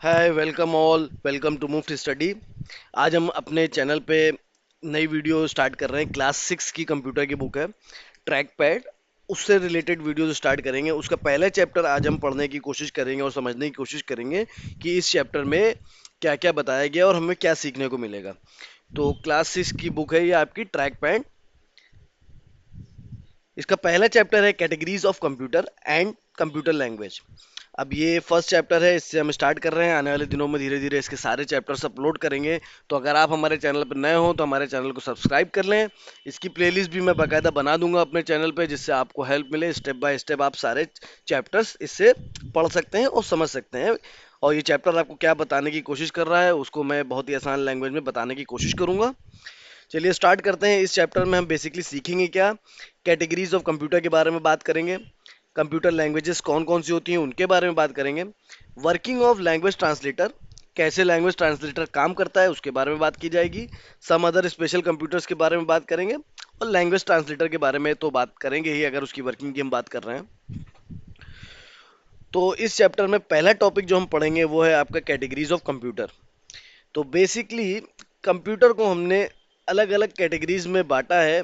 Hi, welcome all, welcome to मुफ्त study. आज हम अपने चैनल पे नई वीडियो स्टार्ट कर रहे हैं। क्लास 6 की कंप्यूटर की बुक है ट्रैक पैड, उससे रिलेटेड वीडियो स्टार्ट करेंगे। उसका पहला चैप्टर आज हम पढ़ने की कोशिश करेंगे और समझने की कोशिश करेंगे कि इस चैप्टर में क्या क्या बताया गया और हमें क्या सीखने को मिलेगा। तो क्लास 6 की बुक है ये आपकी ट्रैक पैड। इसका पहला चैप्टर है categories of computer and computer language. अब ये फर्स्ट चैप्टर है, इससे हम स्टार्ट कर रहे हैं। आने वाले दिनों में धीरे धीरे इसके सारे चैप्टर्स अपलोड करेंगे। तो अगर आप हमारे चैनल पर नए हो तो हमारे चैनल को सब्सक्राइब कर लें। इसकी प्लेलिस्ट भी मैं बाकायदा बना दूंगा अपने चैनल पे, जिससे आपको हेल्प मिले। स्टेप बाय स्टेप आप सारे चैप्टर्स इससे पढ़ सकते हैं और समझ सकते हैं। और ये चैप्टर आपको क्या बताने की कोशिश कर रहा है उसको मैं बहुत ही आसान लैंग्वेज में बताने की कोशिश करूंगा। चलिए स्टार्ट करते हैं। इस चैप्टर में हम बेसिकली सीखेंगे क्या, कैटेगरीज ऑफ कंप्यूटर के बारे में बात करेंगे। कंप्यूटर लैंग्वेजेस कौन कौन सी होती हैं उनके बारे में बात करेंगे। वर्किंग ऑफ लैंग्वेज ट्रांसलेटर, कैसे लैंग्वेज ट्रांसलेटर काम करता है उसके बारे में बात की जाएगी। सम अदर स्पेशल कंप्यूटर्स के बारे में बात करेंगे। और लैंग्वेज ट्रांसलेटर के बारे में तो बात करेंगे ही, अगर उसकी वर्किंग की हम बात कर रहे हैं। तो इस चैप्टर में पहला टॉपिक जो हम पढ़ेंगे वो है आपका कैटेगरीज ऑफ कंप्यूटर। तो बेसिकली कंप्यूटर को हमने अलग अलग कैटेगरीज में बांटा है।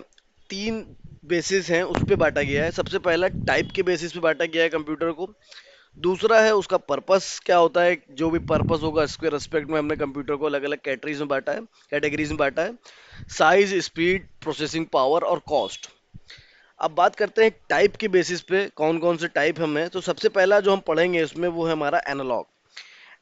तीन बेसिस हैं, उस पे बांटा गया है। सबसे पहला टाइप के बेसिस पे बांटा गया है कंप्यूटर को। दूसरा है उसका पर्पस क्या होता है, जो भी पर्पस होगा इसके रेस्पेक्ट में हमने कंप्यूटर को अलग अलग कैटेगरीज में बांटा है। साइज, स्पीड, प्रोसेसिंग पावर और कॉस्ट। अब बात करते हैं टाइप के बेसिस पे कौन कौन से टाइप हम हैं। तो सबसे पहला जो हम पढ़ेंगे इसमें वो है हमारा एनालॉग।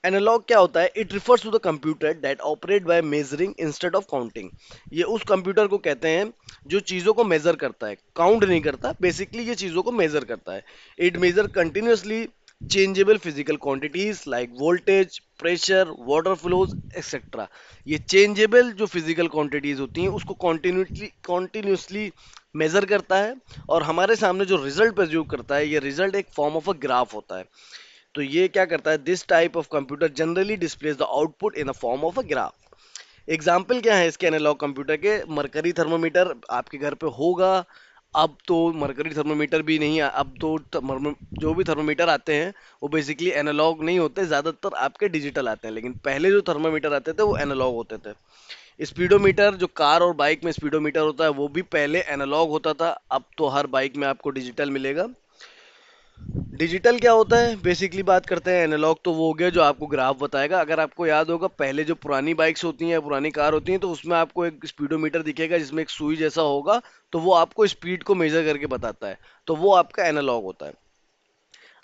एनालॉग क्या होता है? It refers to the computer that operate by measuring instead of counting. ये उस कंप्यूटर को कहते हैं जो चीज़ों को मेजर करता है, काउंट नहीं करता। बेसिकली ये चीज़ों को मेजर करता है। It measure continuously changeable physical quantities like voltage, pressure, water flows etcetera. ये चेंजेबल जो फिजिकल क्वांटिटीज होती हैं उसको कॉन्टिन्यूसली मेजर करता है। और हमारे सामने जो रिजल्ट प्रेज्यूम करता है, ये रिजल्ट एक फॉर्म ऑफ अ ग्राफ होता है। तो ये क्या करता है? This type of computer generally displace the output in a form of a graph. Example क्या है इसके एनालॉग कंप्यूटर के? मरकरी थर्मोमीटर आपके घर पे होगा। अब तो मरकरी थर्मोमीटर भी नहीं है, अब तो जो भी थर्मोमीटर आते हैं वो बेसिकली एनालॉग नहीं होते, ज़्यादातर आपके डिजिटल आते हैं। लेकिन पहले जो थर्मोमीटर आते थे वो एनालॉग होते थे। स्पीडोमीटर, जो कार और बाइक में स्पीडोमीटर होता है, वो भी पहले एनालॉग होता था। अब तो हर बाइक में आपको डिजिटल मिलेगा। डिजिटल क्या होता है? बेसिकली बात करते हैं, एनालॉग तो वो हो गया जो आपको ग्राफ बताएगा। अगर आपको याद होगा, पहले जो पुरानी बाइक्स होती हैं, पुरानी कार होती हैं, तो उसमें आपको एक स्पीडोमीटर दिखेगा जिसमें एक सुई जैसा होगा। तो वो आपको स्पीड को मेजर करके बताता है। तो वो आपका एनालॉग होता है।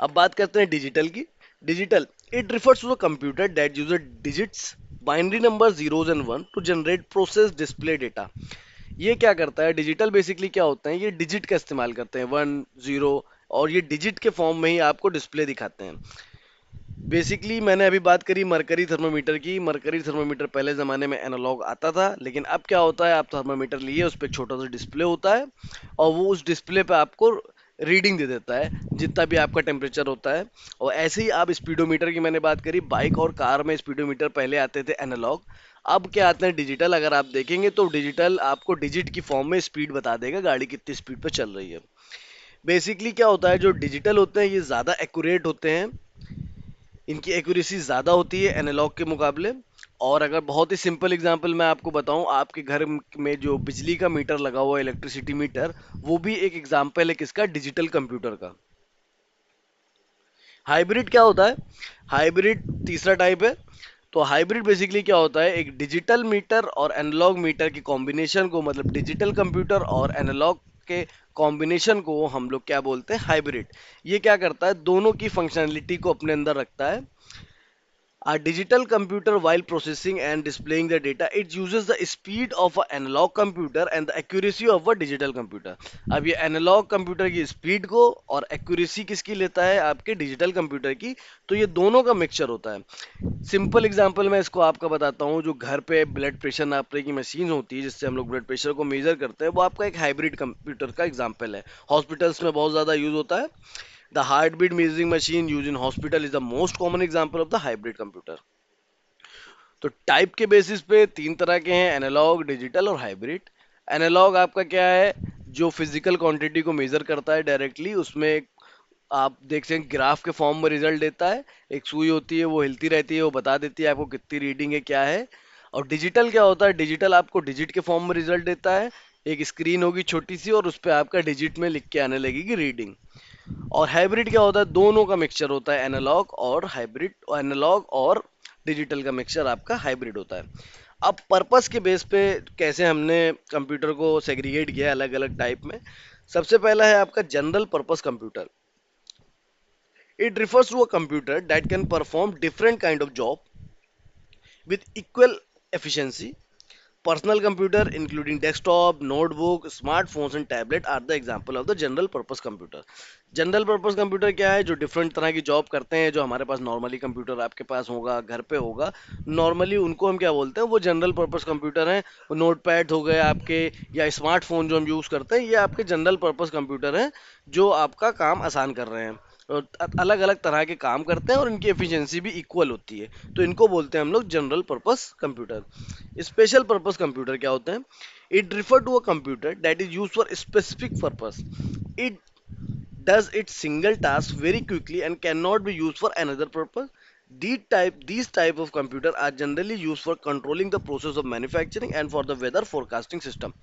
अब बात करते हैं डिजिटल की। Digital, it refers to the computer that uses digits, binary number zeros and one to generate process display data. ये क्या करता है? डिजिटल बेसिकली क्या होता है? ये डिजिट का इस्तेमाल करते हैं, वन, जीरो, और ये डिजिट के फॉर्म में ही आपको डिस्प्ले दिखाते हैं। बेसिकली मैंने अभी बात करी मरकरी थर्मोमीटर की। मरकरी थर्मोमीटर पहले ज़माने में एनालॉग आता था, लेकिन अब क्या होता है, आप थर्मोमीटर लिए, उस पर एक छोटा सा डिस्प्ले होता है और वो उस डिस्प्ले पे आपको रीडिंग दे देता है जितना भी आपका टेम्परेचर होता है। और ऐसे ही आप स्पीडोमीटर की मैंने बात करी, बाइक और कार में स्पीडोमीटर पहले आते थे एनालॉग। अब क्या आते हैं डिजिटल। अगर आप देखेंगे तो डिजिटल आपको डिजिट की फॉर्म में स्पीड बता देगा, गाड़ी कितनी स्पीड पे चल रही है। बेसिकली क्या होता है, जो डिजिटल होते हैं ये ज़्यादा एक्यूरेट होते हैं, इनकी एक्यूरेसी ज़्यादा होती है एनालॉग के मुकाबले। और अगर बहुत ही सिंपल एग्जांपल मैं आपको बताऊं, आपके घर में जो बिजली का मीटर लगा हुआ है, इलेक्ट्रिसिटी मीटर, वो भी एक एग्जांपल है किसका? डिजिटल कंप्यूटर का। हाइब्रिड क्या होता है? हाइब्रिड तीसरा टाइप है। तो हाइब्रिड बेसिकली क्या होता है? एक डिजिटल मीटर और एनालॉग मीटर की कॉम्बिनेशन को, मतलब डिजिटल कंप्यूटर और एनालॉग के कॉम्बिनेशन को हम लोग क्या बोलते हैं? हाइब्रिड। ये क्या करता है? दोनों की फंक्शनैलिटी को अपने अंदर रखता है। A digital computer, while processing and displaying the data, it uses the speed of an analog computer and the accuracy of a digital computer. अब ये एनालॉग कंप्यूटर की स्पीड को और एक्यूरेसी किसकी लेता है? आपके डिजिटल कंप्यूटर की। तो ये दोनों का मिक्सचर होता है। सिंपल एग्जांपल मैं इसको आपका बताता हूँ। जो घर पे ब्लड प्रेशर नापने की मशीन होती है जिससे हम लोग ब्लड प्रेशर को मेजर करते हैं, वो आपका एक हाइब्रिड कंप्यूटर का एग्जांपल है। हॉस्पिटल्स में बहुत ज़्यादा यूज होता है। The heartbeat measuring machine used in hospital is the most common example of the hybrid computer. तो टाइप के बेसिस पे तीन तरह के हैं, एनालॉग, डिजिटल और हाइब्रिड। एनालॉग आपका क्या है? जो फिजिकल क्वांटिटी को मेजर करता है डायरेक्टली, उसमें आप देखते हैं ग्राफ के फॉर्म में रिजल्ट देता है। एक सुई होती है, वो हिलती रहती है, वो बता देती है आपको कितनी रीडिंग है क्या है। और डिजिटल क्या होता है, डिजिटल आपको डिजिट के फॉर्म में रिजल्ट देता है। एक स्क्रीन होगी छोटी सी और उस पर आपका डिजिट में लिख के आने लगेगी रीडिंग। और हाइब्रिड क्या होता है, दोनों का मिक्सचर होता है, एनालॉग और हाइब्रिड, एनालॉग और डिजिटल का मिक्सचर आपका हाइब्रिड होता है। अब पर्पस के बेस पे कैसे हमने कंप्यूटर को सेग्रीगेट किया अलग अलग टाइप में। सबसे पहला है आपका general purpose computer. It refers to a computer that can perform different kind of job with equal efficiency. Personal computer, including desktop, notebook, smartphones and tablet, are the example of the general purpose computer. General purpose computer क्या है, जो different तरह की job करते हैं, जो हमारे पास normally computer आपके पास होगा, घर पे होगा, नॉर्मली उनको हम क्या बोलते हैं, वो जनरल पर्पस कंप्यूटर हैं। नोट पैड हो गए आपके, या स्मार्टफोन जो हम यूज़ करते हैं, ये आपके जनरल पर्पस कंप्यूटर हैं, जो आपका काम आसान कर रहे हैं और अलग अलग तरह के काम करते हैं और इनकी एफिशिएंसी भी इक्वल होती है। तो इनको बोलते हैं हम लोग general purpose computer. Special purpose computer क्या होते हैं, it refer to a computer that is use for specific purpose. It does its single task very quickly and cannot be used for another purpose. These type of computer are generally used for controlling the process of manufacturing and for the weather forecasting system.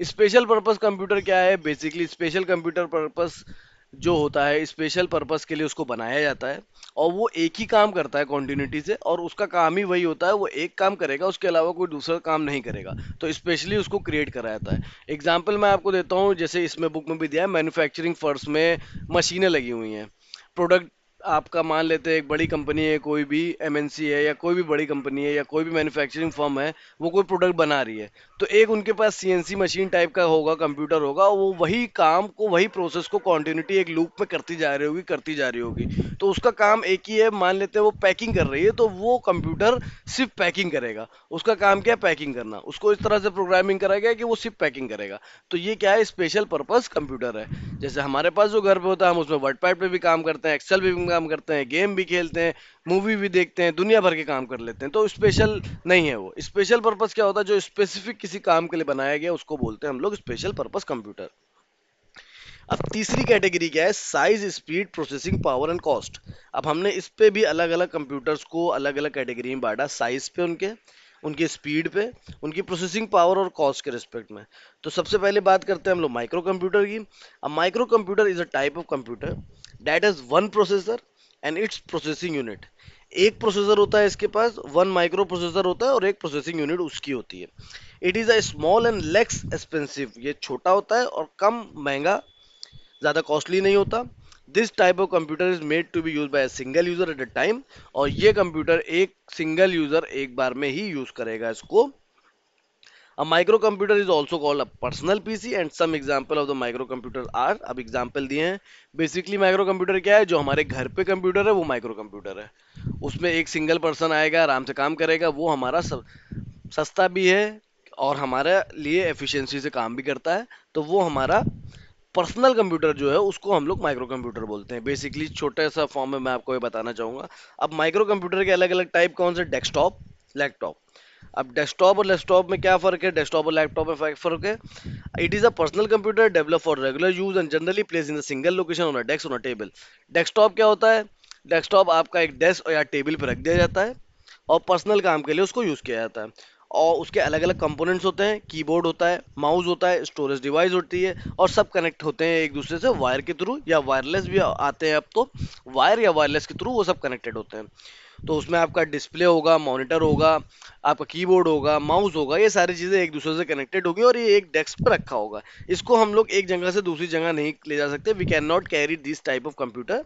Special purpose computer क्या है, basically special computer purpose जो होता है, special purpose के लिए उसको बनाया जाता है और वो एक ही काम करता है कॉन्टिन्यूटी से, और उसका काम ही वही होता है, वो एक काम करेगा, उसके अलावा कोई दूसरा काम नहीं करेगा। तो स्पेशली उसको क्रिएट करा जाता है। एग्जाम्पल मैं आपको देता हूँ, जैसे इसमें बुक में भी दिया है, मैन्युफैक्चरिंग फर्स में मशीनें लगी हुई हैं। प्रोडक्ट आपका मान लेते हैं, एक बड़ी कंपनी है, कोई भी एमएनसी है या कोई भी बड़ी कंपनी है या कोई भी मैन्युफैक्चरिंग फर्म है, वो कोई प्रोडक्ट बना रही है। तो एक उनके पास सीएनसी मशीन टाइप का होगा, कंप्यूटर होगा, वो वही काम को, वही प्रोसेस को कॉन्टिन्यूटी एक लूप में करती जा रही होगी, करती जा रही होगी। तो उसका काम एक ही है, मान लेते हैं वो पैकिंग कर रही है, तो वो कंप्यूटर सिर्फ पैकिंग करेगा। उसका काम क्या है, पैकिंग करना। उसको इस तरह से प्रोग्रामिंग करा गया है कि वो सिर्फ पैकिंग करेगा। तो ये क्या है, स्पेशल पर्पस कंप्यूटर है। जैसे हमारे पास जो घर पे होता है, हम उसमें वर्ड पैड पे भी काम करते हैं, एक्सेल पे भी काम करते हैं, गेम भी खेलते हैं, मूवी भी देखते हैं, दुनिया भर के काम कर लेते हैं। तो स्पेशल नहीं है वो। स्पेशल पर्पस क्या होता है, जो स्पेसिफिक किसी काम के लिए बनाया गया, उसको बोलते हैं हम लोग स्पेशल पर्पस कंप्यूटर। अब तीसरी कैटेगरी क्या है, size, speed, processing power and cost. अब हमने इस पे भी अलग अलग कंप्यूटर्स को अलग अलग कैटेगरी में बांटा, साइज पे उनके, उनकी स्पीड पे, उनकी प्रोसेसिंग पावर और कॉस्ट के रिस्पेक्ट में। तो सबसे पहले बात करते हैं हम लोग माइक्रो कंप्यूटर की। अब micro computer is a type of computer that has one processor and it's processing unit. एक प्रोसेसर होता है इसके पास, वन माइक्रो प्रोसेसर होता है और एक प्रोसेसिंग यूनिट उसकी होती है। It is a small and less expensive, ये छोटा होता है और कम महंगा, ज़्यादा कॉस्टली नहीं होता। This type of computer is made to be use by single user at a time. और ये कंप्यूटर एक सिंगल यूजर एक बार में ही यूज करेगा इसको। A microcomputer is also called a personal PC and some example of the microcomputers are, अब example दिए हैं। बेसिकली माइक्रो कंप्यूटर क्या है, जो हमारे घर पे कंप्यूटर है वो माइक्रो कंप्यूटर है। उसमें एक सिंगल पर्सन आएगा, आराम से काम करेगा, वो हमारा सस्ता भी है और हमारे लिए एफिशिएंसी से काम भी करता है। तो वो हमारा पर्सनल कंप्यूटर जो है उसको हम लोग माइक्रो कंप्यूटर बोलते हैं। बेसिकली छोटे सा फॉर्म में मैं आपको ये बताना चाहूंगा। अब माइक्रो कंप्यूटर के अलग अलग टाइप कौन से, डेस्कटॉप, लैपटॉप। अब डेस्कटॉप और लैपटॉप में क्या फर्क है, डेस्कटॉप और लैपटॉप में फर्क है। It is a personal computer develop for regular use and generally place in a single location on a desk on a table. Desktop क्या होता है, डेस्कटॉप आपका एक डेस्क या टेबल पर रख दिया जाता है और पर्सनल काम के लिए उसको यूज किया जाता है। और उसके अलग अलग कंपोनेंट्स होते हैं, कीबोर्ड होता है, माउस होता है, स्टोरेज डिवाइस होती है, और सब कनेक्ट होते हैं एक दूसरे से वायर के थ्रू, या वायरलेस भी आते हैं अब तो, वायर या वायरलेस के थ्रू वो सब कनेक्टेड होते हैं। तो उसमें आपका डिस्प्ले होगा, मॉनिटर होगा, आपका कीबोर्ड होगा, माउस होगा, ये सारी चीज़ें एक दूसरे से कनेक्टेड होगी और ये एक डेस्क पर रखा होगा। इसको हम लोग एक जगह से दूसरी जगह नहीं ले जा सकते। We can not carry this type of computer.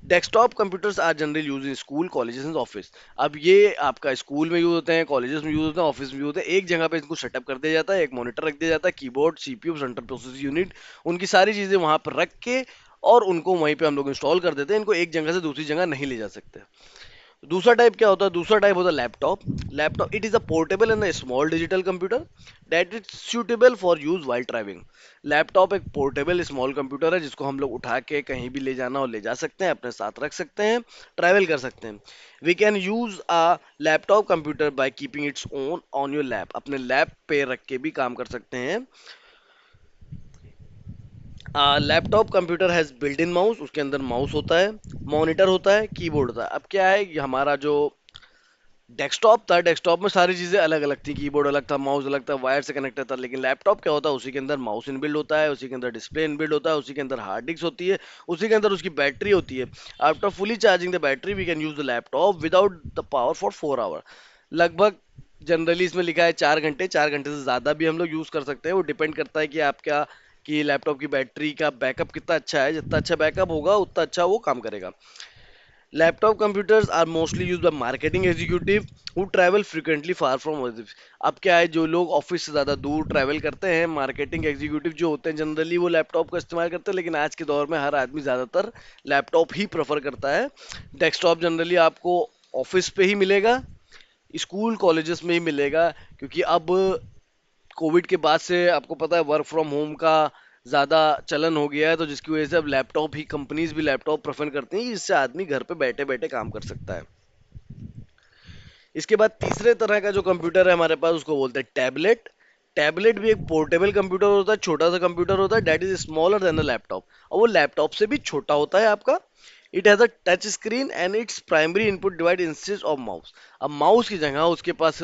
Desktop computers are generally use in school, colleges and office. अब ये आपका स्कूल में यूज होते हैं, कॉलेजेस में यूज होते हैं, ऑफिस में यूज होते हैं। एक जगह पे इनको सेटअप कर दिया जाता है, एक मॉनिटर रख दिया जाता है, keyboard, CPU, central process unit, उनकी सारी चीज़ें वहाँ पर रख के और उनको वहीं पे हम लोग इंस्टॉल कर देते हैं। इनको एक जगह से दूसरी जगह नहीं ले जा सकते। दूसरा टाइप क्या होता है, दूसरा टाइप होता है laptop. Laptop it is a portable and small digital computer that is suitable for use while travelling. Laptop एक पोर्टेबल स्मॉल कंप्यूटर है जिसको हम लोग उठा के कहीं भी ले जाना और ले जा सकते हैं, अपने साथ रख सकते हैं, ट्रैवल कर सकते हैं। We can use a laptop computer by keeping its own on your lap, अपने लैप पे रख के भी काम कर सकते हैं। Laptop computer has built in mouse, उसके अंदर माउस होता है, मॉनिटर होता है, कीबोर्ड होता है। अब क्या है, ये हमारा जो डेस्कटॉप था, डेस्कटॉप में सारी चीज़ें अलग अलग थी, कीबोर्ड अलग था, माउस अलग था, वायर से कनेक्टेड था। लेकिन लैपटॉप क्या होता है, उसी के अंदर माउस इनबिल्ड होता है, उसी के अंदर डिस्प्ले इनबिल्ड होता है, उसी के अंदर हार्ड डिस्क होती है, उसी के अंदर उसकी बैटरी होती है। After fully charging the battery we can use the laptop without the power for 4 hour. लगभग जनरली इसमें लिखा है 4 घंटे, 4 घंटे से ज़्यादा भी हम लोग यूज़ कर सकते हैं। वो डिपेंड करता है कि आपका कि लैपटॉप की बैटरी का बैकअप कितना अच्छा है। जितना अच्छा बैकअप होगा उतना अच्छा वो काम करेगा। Laptop computers are mostly used by marketing executive who travel frequently far from office. अब क्या है, जो लोग ऑफिस से ज़्यादा दूर ट्रैवल करते हैं, मार्केटिंग एग्जीक्यूटिव जो होते हैं जनरली वो लैपटॉप का इस्तेमाल करते हैं। लेकिन आज के दौर में हर आदमी ज़्यादातर लैपटॉप ही प्रेफर करता है। डेस्कटॉप जनरली आपको ऑफिस पे ही मिलेगा, स्कूल कॉलेजेस में ही मिलेगा, क्योंकि अब कोविड के बाद से आपको पता है वर्क फ्रॉम होम का ज़्यादा चलन हो गया है, तो जिसकी वजह से अब लैपटॉप ही, कंपनीज भी लैपटॉप प्रेफर करती हैं, जिससे आदमी घर पे बैठे बैठे काम कर सकता है। इसके बाद तीसरे तरह का जो कंप्यूटर है हमारे पास, उसको बोलते हैं टैबलेट। टैबलेट भी एक पोर्टेबल कंप्यूटर होता है, छोटा सा कंप्यूटर होता है, that is smaller than a laptop, और वो लैपटॉप से भी छोटा होता है आपका। It has a touch screen and its primary input device instead of mouse. अब माउस की जगह उसके पास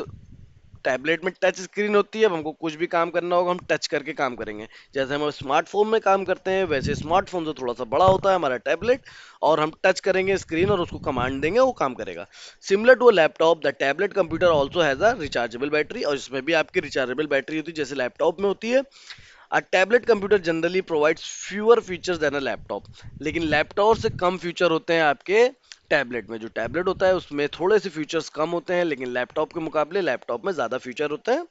टैबलेट में टच स्क्रीन होती है। अब हमको कुछ भी काम करना होगा हम टच करके काम करेंगे। जैसे हम स्मार्टफोन में काम करते हैं, वैसे स्मार्टफोन से थोड़ा सा बड़ा होता है हमारा टैबलेट, और हम टच करेंगे स्क्रीन और उसको कमांड देंगे, वो काम करेगा। Similar to a laptop, the tablet computer also has a rechargeable battery, और इसमें भी आपकी रिचार्जेबल बैटरी होती है जैसे लैपटॉप में होती है। A tablet computer generally provides fewer features than a laptop, लेकिन लैपटॉप से कम फीचर होते हैं आपके टैबलेट में। जो टैबलेट होता है उसमें थोड़े से फीचर्स कम होते हैं, लेकिन लैपटॉप के मुकाबले लैपटॉप में ज़्यादा फीचर होते हैं।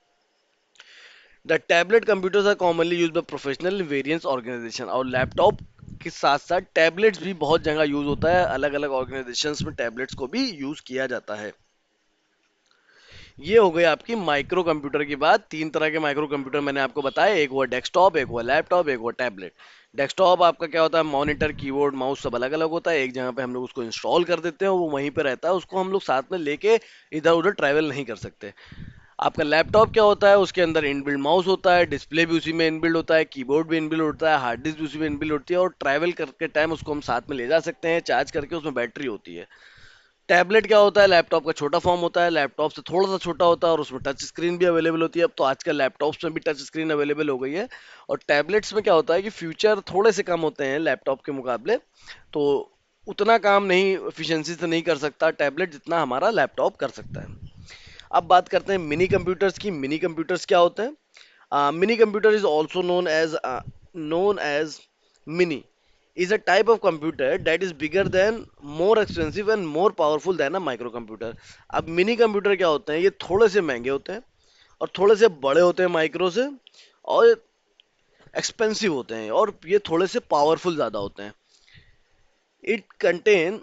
The tablet computers are commonly use by professional various organisation, और लैपटॉप के साथ साथ टैबलेट्स भी बहुत जगह यूज होता है, अलग अलग ऑर्गेनाइजेशंस में टैबलेट्स को भी यूज किया जाता है। ये हो गई आपकी माइक्रो कंप्यूटर की बात। तीन तरह के माइक्रो कंप्यूटर मैंने आपको बताया, एक हुआ डेस्कटॉप, एक हुआ लैपटॉप, एक हुआ टैबलेट। डेस्कटॉप आपका क्या होता है, मॉनिटर, कीबोर्ड, माउस सब अलग अलग होता है, एक जगह पे हम लोग उसको इंस्टॉल कर देते हैं, वो वहीं पे रहता है, उसको हम लोग साथ में लेके इधर उधर ट्रैवल नहीं कर सकते। आपका लैपटॉप क्या होता है, उसके अंदर इनबिल्ड माउस होता है, डिस्प्ले भी उसी में इनबिल्ड होता है, कीबोर्ड भी इनबिल्ड होता है, हार्ड डिस्क भी उसी में इनबिल्ड होती है, और ट्रैवल करके टाइम उसको हम साथ में ले जा सकते हैं चार्ज करके, उसमें बैटरी होती है। टैबलेट क्या होता है, लैपटॉप का छोटा फॉर्म होता है, लैपटॉप से थोड़ा सा छोटा होता है, और उसमें टच स्क्रीन भी अवेलेबल होती है। अब तो आजकल लैपटॉप्स में भी टच स्क्रीन अवेलेबल हो गई है। और टैबलेट्स में क्या होता है कि फ्यूचर थोड़े से कम होते हैं लैपटॉप के मुकाबले, तो उतना काम नहीं, एफिशिएंसी से नहीं कर सकता टैबलेट जितना हमारा लैपटॉप कर सकता है। अब बात करते हैं मिनी कंप्यूटर्स की। मिनी कंप्यूटर्स क्या होते हैं? Mini computer is also known as mini is a type of computer that is bigger than, more expensive and more powerful than a micro computer. अब मिनी कंप्यूटर क्या होते हैं, ये थोड़े से महंगे होते हैं और थोड़े से बड़े होते हैं माइक्रो से, और एक्सपेंसिव होते हैं, और ये थोड़े से पावरफुल ज़्यादा होते हैं। इट कंटेन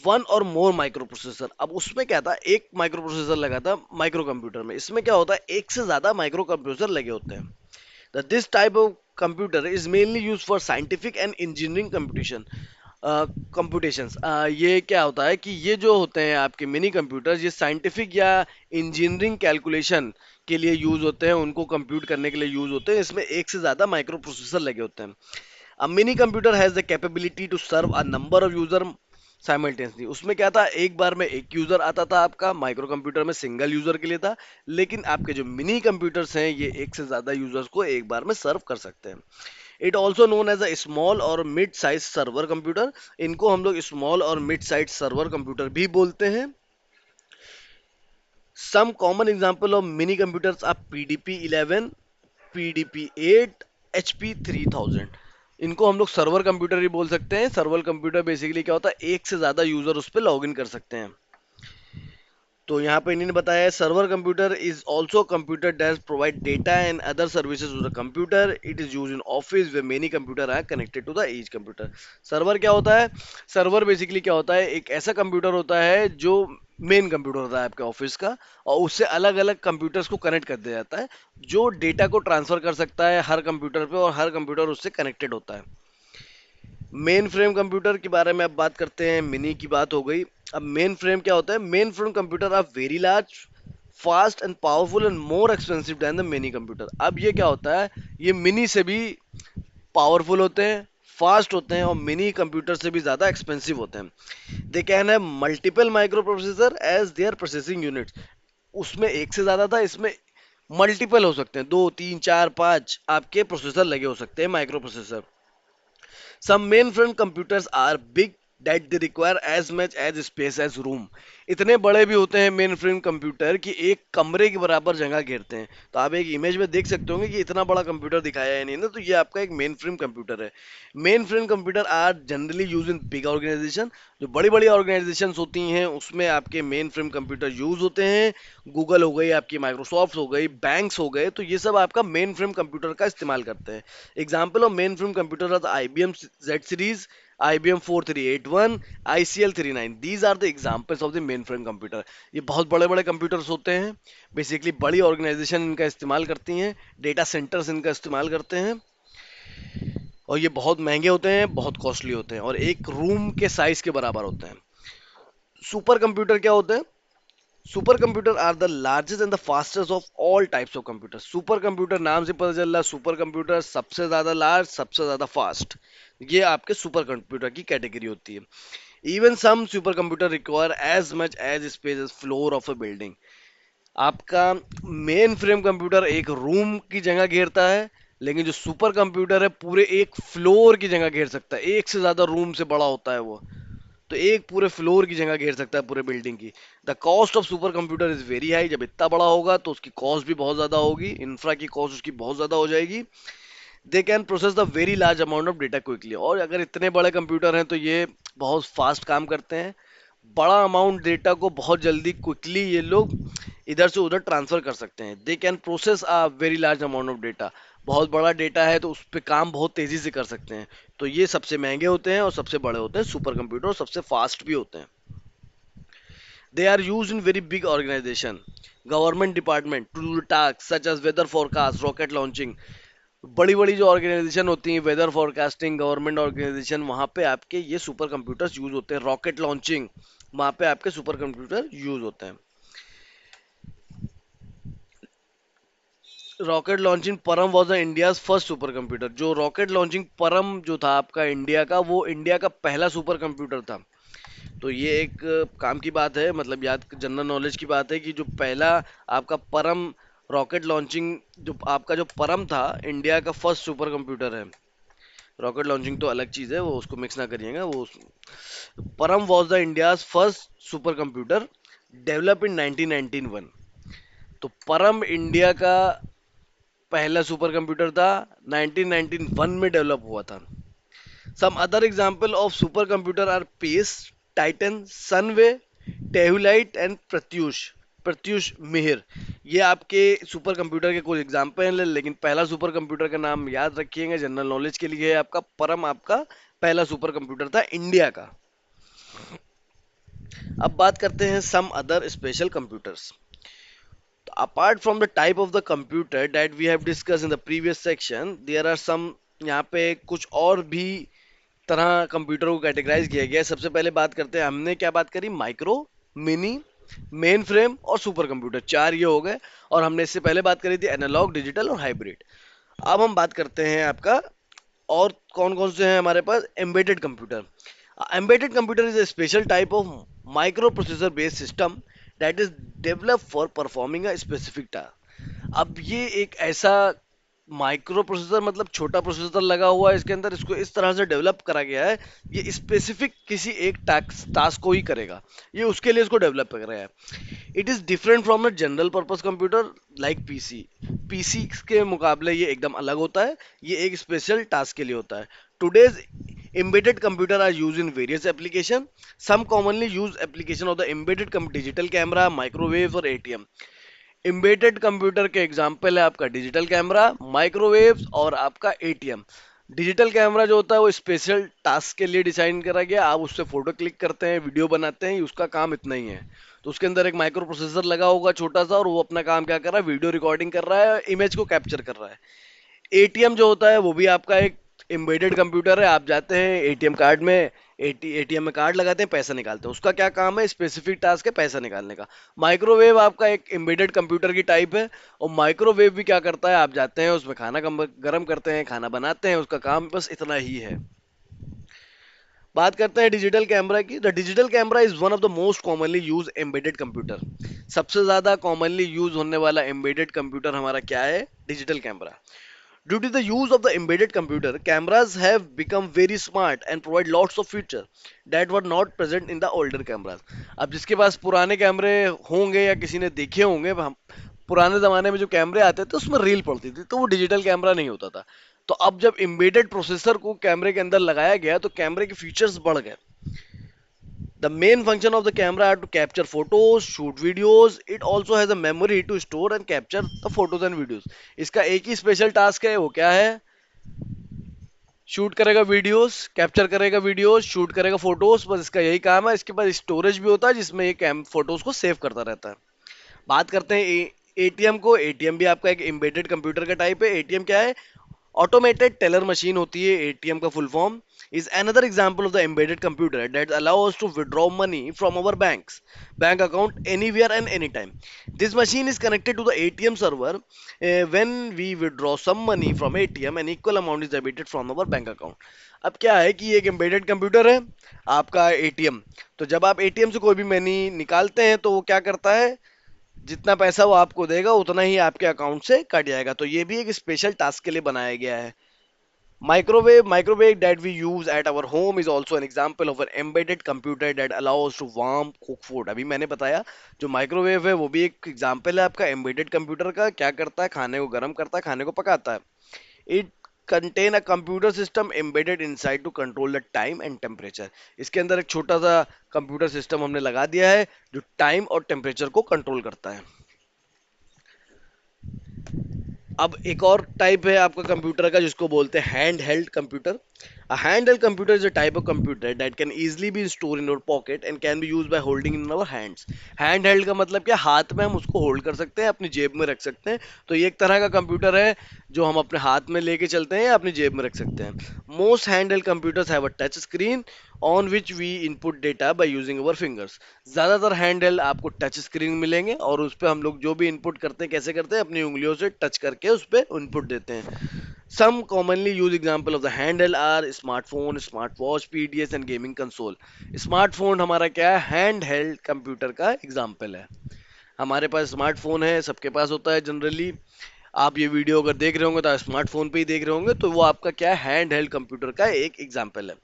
वन और मोर माइक्रो प्रोसेसर। अब उसमें क्या था, एक माइक्रो प्रोसेसर लगा था माइक्रो कंप्यूटर में, इसमें क्या होता है एक से ज़्यादा माइक्रो कंप्यूटर लगे होते हैं। This type of computer is mainly used for scientific and engineering computations। ये क्या होता है कि ये जो होते हैं आपके मिनी कंप्यूटर्स, ये साइंटिफिक या इंजीनियरिंग कैलकुलेशन के लिए यूज होते हैं, उनको कंप्यूट करने के लिए यूज होते हैं। इसमें एक से ज़्यादा माइक्रो प्रोसेसर लगे होते हैं। A mini computer has the capability to serve a number of user simultaneously. उसमें क्या था, एक बार में एक यूजर आता था, आपका माइक्रो कंप्यूटर में सिंगल यूजर के लिए था। लेकिन आपके जो मिनी कंप्यूटर्स हैं ये एक से ज्यादा यूजर्स को एक बार में सर्व कर सकते हैं। It also known as a small और मिड साइज सर्वर कंप्यूटर। इनको हम लोग स्मॉल और मिड साइज सर्वर कंप्यूटर भी बोलते हैं। Some common example of mini computers are PDP-11, PDP-8, HP-3000। इनको हम लोग सर्वर कंप्यूटर ही बोल सकते हैं। सर्वर कंप्यूटर बेसिकली क्या होता है, एक से ज्यादा यूजर उस पर लॉग इन कर सकते हैं। तो यहाँ पे इन्होंने बताया है, server computer is also computer that provide data and other services to the computer. It is use in office where many computer are connected to the each computer. Server क्या होता है, सर्वर बेसिकली क्या होता है, एक ऐसा computer होता है जो मेन कंप्यूटर होता है आपके ऑफिस का, और उससे अलग अलग कंप्यूटर्स को कनेक्ट कर दिया जाता है, जो डेटा को ट्रांसफर कर सकता है हर कंप्यूटर पे, और हर कंप्यूटर उससे कनेक्टेड होता है। मेन फ्रेम कंप्यूटर के बारे में अब बात करते हैं। मिनी की बात हो गई, अब मेन फ्रेम क्या होता है। Main frame computer are very large, fast and powerful and more expensive than the mini computer. अब ये क्या होता है, ये मिनी से भी पावरफुल होते हैं, फास्ट होते हैं और मिनी कंप्यूटर से भी ज़्यादा एक्सपेंसिव होते हैं। They can have multiple micro processor as their processing units. उसमें एक से ज़्यादा था, इसमें मल्टीपल हो सकते हैं, 2 3 4 5 आपके प्रोसेसर लगे हो सकते हैं, micro processor. Some mainframe computers are big that they require as much as space as room. इतने बड़े भी होते हैं मेन फ्रेम कंप्यूटर कि एक कमरे के बराबर जगह घेरते हैं। तो आप एक इमेज में देख सकते होंगे कि इतना बड़ा कंप्यूटर दिखाया है नहीं ना, तो ये आपका एक मेन फ्रेम कंप्यूटर है। Main frame computer are generally use in big organisation. जो बड़ी बड़ी ऑर्गेनाइजेशन होती हैं उसमें आपके मेन फ्रेम कंप्यूटर यूज होते हैं। गूगल हो गई, आपकी माइक्रोसॉफ्ट हो गई, बैंक्स हो गए, तो ये सब आपका मेन फ्रेम कंप्यूटर का इस्तेमाल करते हैं। Example of mainframe computer are the IBM Z series, IBM 4381, ICL 39. These are the examples of the mainframe computer. ये बहुत बड़े बड़े कंप्यूटर्स होते हैं, बेसिकली बड़ी ऑर्गेनाइजेशन इनका इस्तेमाल करती हैं, डेटा सेंटर्स इनका इस्तेमाल करते हैं, और ये बहुत महंगे होते हैं, बहुत कॉस्टली होते हैं, और एक रूम के साइज के बराबर होते हैं। सुपर कंप्यूटर क्या होते हैं? Super computer are the largest and the fastest of all types of computer. Super computer नाम से पता चल रहा है, सुपर कंप्यूटर सबसे ज्यादा लार्ज, सबसे ज्यादा फास्ट, ये आपके सुपर कंप्यूटर की कैटेगरी होती है। Even some super computer require as much as space as floor of a building. आपका मेन फ्रेम कंप्यूटर एक रूम की जगह घेरता है, लेकिन जो सुपर कंप्यूटर है पूरे एक फ्लोर की जगह घेर सकता है, एक से ज्यादा रूम से बड़ा होता है वो। तो एक पूरे फ्लोर की जगह घेर सकता है, पूरे बिल्डिंग की। The cost of super computer is very high. जब इतना बड़ा होगा तो उसकी कॉस्ट भी बहुत ज्यादा होगी, इंफ्रा की कॉस्ट उसकी बहुत ज्यादा हो जाएगी। They can process the very large amount of data quickly. और अगर इतने बड़े कंप्यूटर हैं तो ये बहुत फास्ट काम करते हैं, बड़ा अमाउंट डेटा को बहुत जल्दी क्विकली ये लोग इधर से उधर ट्रांसफर कर सकते हैं। They can process a very large amount of data. बहुत बड़ा डेटा है तो उस पर काम बहुत तेजी से कर सकते हैं। तो ये सबसे महंगे होते हैं और सबसे बड़े होते हैं सुपर कंप्यूटर, और सबसे फास्ट भी होते हैं। They are use in very big organisation, government department to do task such as weather forecast, rocket launching. बड़ी बड़ी जो ऑर्गेनाइजेशन होती हैं, वेदर फोरकास्टिंग, गवर्नमेंट ऑर्गेनाइजेशन, वहां पे आपके ये सुपर कंप्यूटर्स यूज होते हैं। रॉकेट लॉन्चिंग, वहां पे आपके सुपर कंप्यूटर यूज होते हैं। रॉकेट लॉन्चिंग परम was the India's first super computer. जो रॉकेट लॉन्चिंग परम जो था आपका इंडिया का, वो इंडिया का पहला सुपर कंप्यूटर था। तो ये एक काम की बात है, मतलब याद जनरल नॉलेज की बात है कि जो पहला आपका परम रॉकेट लॉन्चिंग, जो आपका जो परम था, इंडिया का फर्स्ट सुपर कंप्यूटर है। रॉकेट लॉन्चिंग तो अलग चीज है, वो उसको मिक्स ना करिएगा। वो परम was the India's first super computer develop in 1991। तो परम इंडिया का पहला सुपर कंप्यूटर था, 1991 में डेवलप हुआ था। Some other example of super computer are Pace, Titan, Sunway, TaihuLight and Pratyush, Pratyush Mihir. ये आपके सुपर कंप्यूटर के कुछ एग्जांपल हैं, लेकिन पहला सुपर कंप्यूटर का नाम याद रखिएगा, जनरल नॉलेज के लिए है आपका। परम आपका पहला सुपर कंप्यूटर था इंडिया का। अब बात करते हैं some other special computers. Apart from the type of the computer that we have discussed in the previous section, there are some, यहाँ पे कुछ और भी तरह कंप्यूटर को कैटेगराइज किया गया है। सबसे पहले बात करते हैं, हमने क्या बात करी, माइक्रो, मिनी, मेन फ्रेम और सुपर कंप्यूटर, चार ये हो गए। और हमने इससे पहले बात करी थी एनालॉग, डिजिटल और हाइब्रिड। अब हम बात करते हैं आपका और कौन कौन से हैं हमारे पास। Embedded computer. Embedded computer is a special type of microprocessor based system that is developed for performing a specific task। अब ये एक ऐसा माइक्रो प्रोसेसर, मतलब छोटा प्रोसेसर लगा हुआ है इसके अंदर, इसको इस तरह से डेवलप करा गया है, ये स्पेसिफिक किसी एक टास्क को ही करेगा, ये उसके लिए इसको डेवलप कर रहा है। It is different from a general purpose computer like PC. PC के मुकाबले ये एकदम अलग होता है, ये एक स्पेशल टास्क के लिए होता है। Today's embedded computer are used in various application. Some commonly used application of the embedded digital camera, microwave और ATM। एम्बेडेड कंप्यूटर के एग्जाम्पल है आपका डिजिटल कैमरा, माइक्रोवेव्स और आपका एटीएम। डिजिटल कैमरा जो होता है वो स्पेशल टास्क के लिए डिजाइन करा गया, आप उससे फोटो क्लिक करते हैं, वीडियो बनाते हैं, उसका काम इतना ही है। तो उसके अंदर एक माइक्रो प्रोसेसर लगा होगा छोटा सा, और वो अपना काम क्या कर रहा है, वीडियो रिकॉर्डिंग कर रहा है, इमेज को कैप्चर कर रहा है। एटीएम जो होता है वो भी आपका एक एम्बेडेड कंप्यूटर है। आप जाते हैं एटीएम कार्ड में, एटीएम में कार्ड लगाते हैं, पैसा निकालते हैं, उसका क्या काम है, स्पेसिफिक टास्क है पैसा निकालने का। माइक्रोवेव आपका एक एम्बेडेड कंप्यूटर की टाइप है, और माइक्रोवेव भी क्या करता है, आप जाते हैं उसमें खाना गर्म करते हैं, खाना बनाते हैं, उसका काम बस इतना ही है। बात करते हैं डिजिटल कैमरा की। The digital camera is one of the most commonly use embedded computer. सबसे ज्यादा कॉमनली यूज होने वाला एम्बेडेड कंप्यूटर हमारा क्या है, digital camera. Due to the use of the embedded computer, cameras have become very smart and provide lots of features that were not present in the older cameras. अब जिसके पास पुराने कैमरे होंगे या किसी ने देखे होंगे, हम पुराने ज़माने में जो कैमरे आते थे उसमें रील पड़ती थी, तो वो डिजिटल कैमरा नहीं होता था। तो अब जब एम्बेडेड प्रोसेसर को कैमरे के अंदर लगाया गया तो कैमरे के फीचर्स बढ़ गए। The main function of the camera are to capture photos, shoot videos. It also has a memory to store and capture the photos and videos. इसका एक ही स्पेशल टास्क है, वो क्या है, शूट करेगा वीडियोस, कैप्चर करेगा वीडियोस, शूट करेगा photos, बस इसका यही काम है। इसके बाद स्टोरेज भी होता है जिसमें ये फोटोज को सेव करता रहता है। बात करते हैं एटीएम को। एटीएम भी आपका एक एम्बेडेड कंप्यूटर का टाइप है। एटीएम क्या है, ऑटोमेटेड टेलर मशीन होती है एटीएम का full form. Is another example of the embedded computer that allow us to withdraw money from our bank account anywhere and any time. This machine is connected to the ATM server. When we withdraw some money from ATM an equal amount is debited from our bank account. अब क्या है कि ये एक embedded computer है आपका ATM. तो जब आप एटीएम से कोई भी मनी निकालते हैं तो वो क्या करता है, जितना पैसा वो आपको देगा उतना ही आपके अकाउंट से कट जाएगा। तो ये भी एक स्पेशल टास्क के लिए बनाया गया है। Microwave that we use at our home is also an example of an embedded computer that allows to warm cook food. अभी मैंने बताया जो माइक्रोवेव है वो भी एक एग्जांपल है आपका एम्बेडेड कंप्यूटर का। क्या करता है, खाने को गर्म करता है, खाने को पकाता है। It contain a computer system embedded inside to control the time and temperature. इसके अंदर एक छोटा सा कंप्यूटर सिस्टम हमने लगा दिया है जो टाइम और टेम्परेचर को कंट्रोल करता है। अब एक और टाइप है आपका कंप्यूटर का जिसको बोलते हैं hand held computer. A handheld computer is a type of computer that can easily be stored in your pocket and can be used by holding in our hands. Handheld का मतलब क्या, हाथ में हम उसको होल्ड कर सकते हैं, अपनी जेब में रख सकते हैं। तो ये एक तरह का कंप्यूटर है जो हम अपने हाथ में लेके चलते हैं या अपनी जेब में रख सकते हैं। Most handheld computers have a touch screen on which we input data by using our fingers. ज़्यादातर हैंडहेल्ड आपको टच स्क्रीन मिलेंगे और उस पर हम लोग जो भी इनपुट करते हैं कैसे करते हैं, अपनी उंगलियों से टच करके उस पर इनपुट देते हैं। Some commonly used example of the handheld are smartphone, smartwatch, PDS and gaming console. Smartphone हमारा क्या है, हैंड हेल्ड कंप्यूटर का एग्जाम्पल है। हमारे पास स्मार्टफोन है, सबके पास होता है जनरली। आप ये वीडियो अगर देख रहे होंगे तो स्मार्टफोन पे ही देख रहे होंगे, तो वो आपका क्या है, हैंड हेल्ड कंप्यूटर का एक एग्जाम्पल है।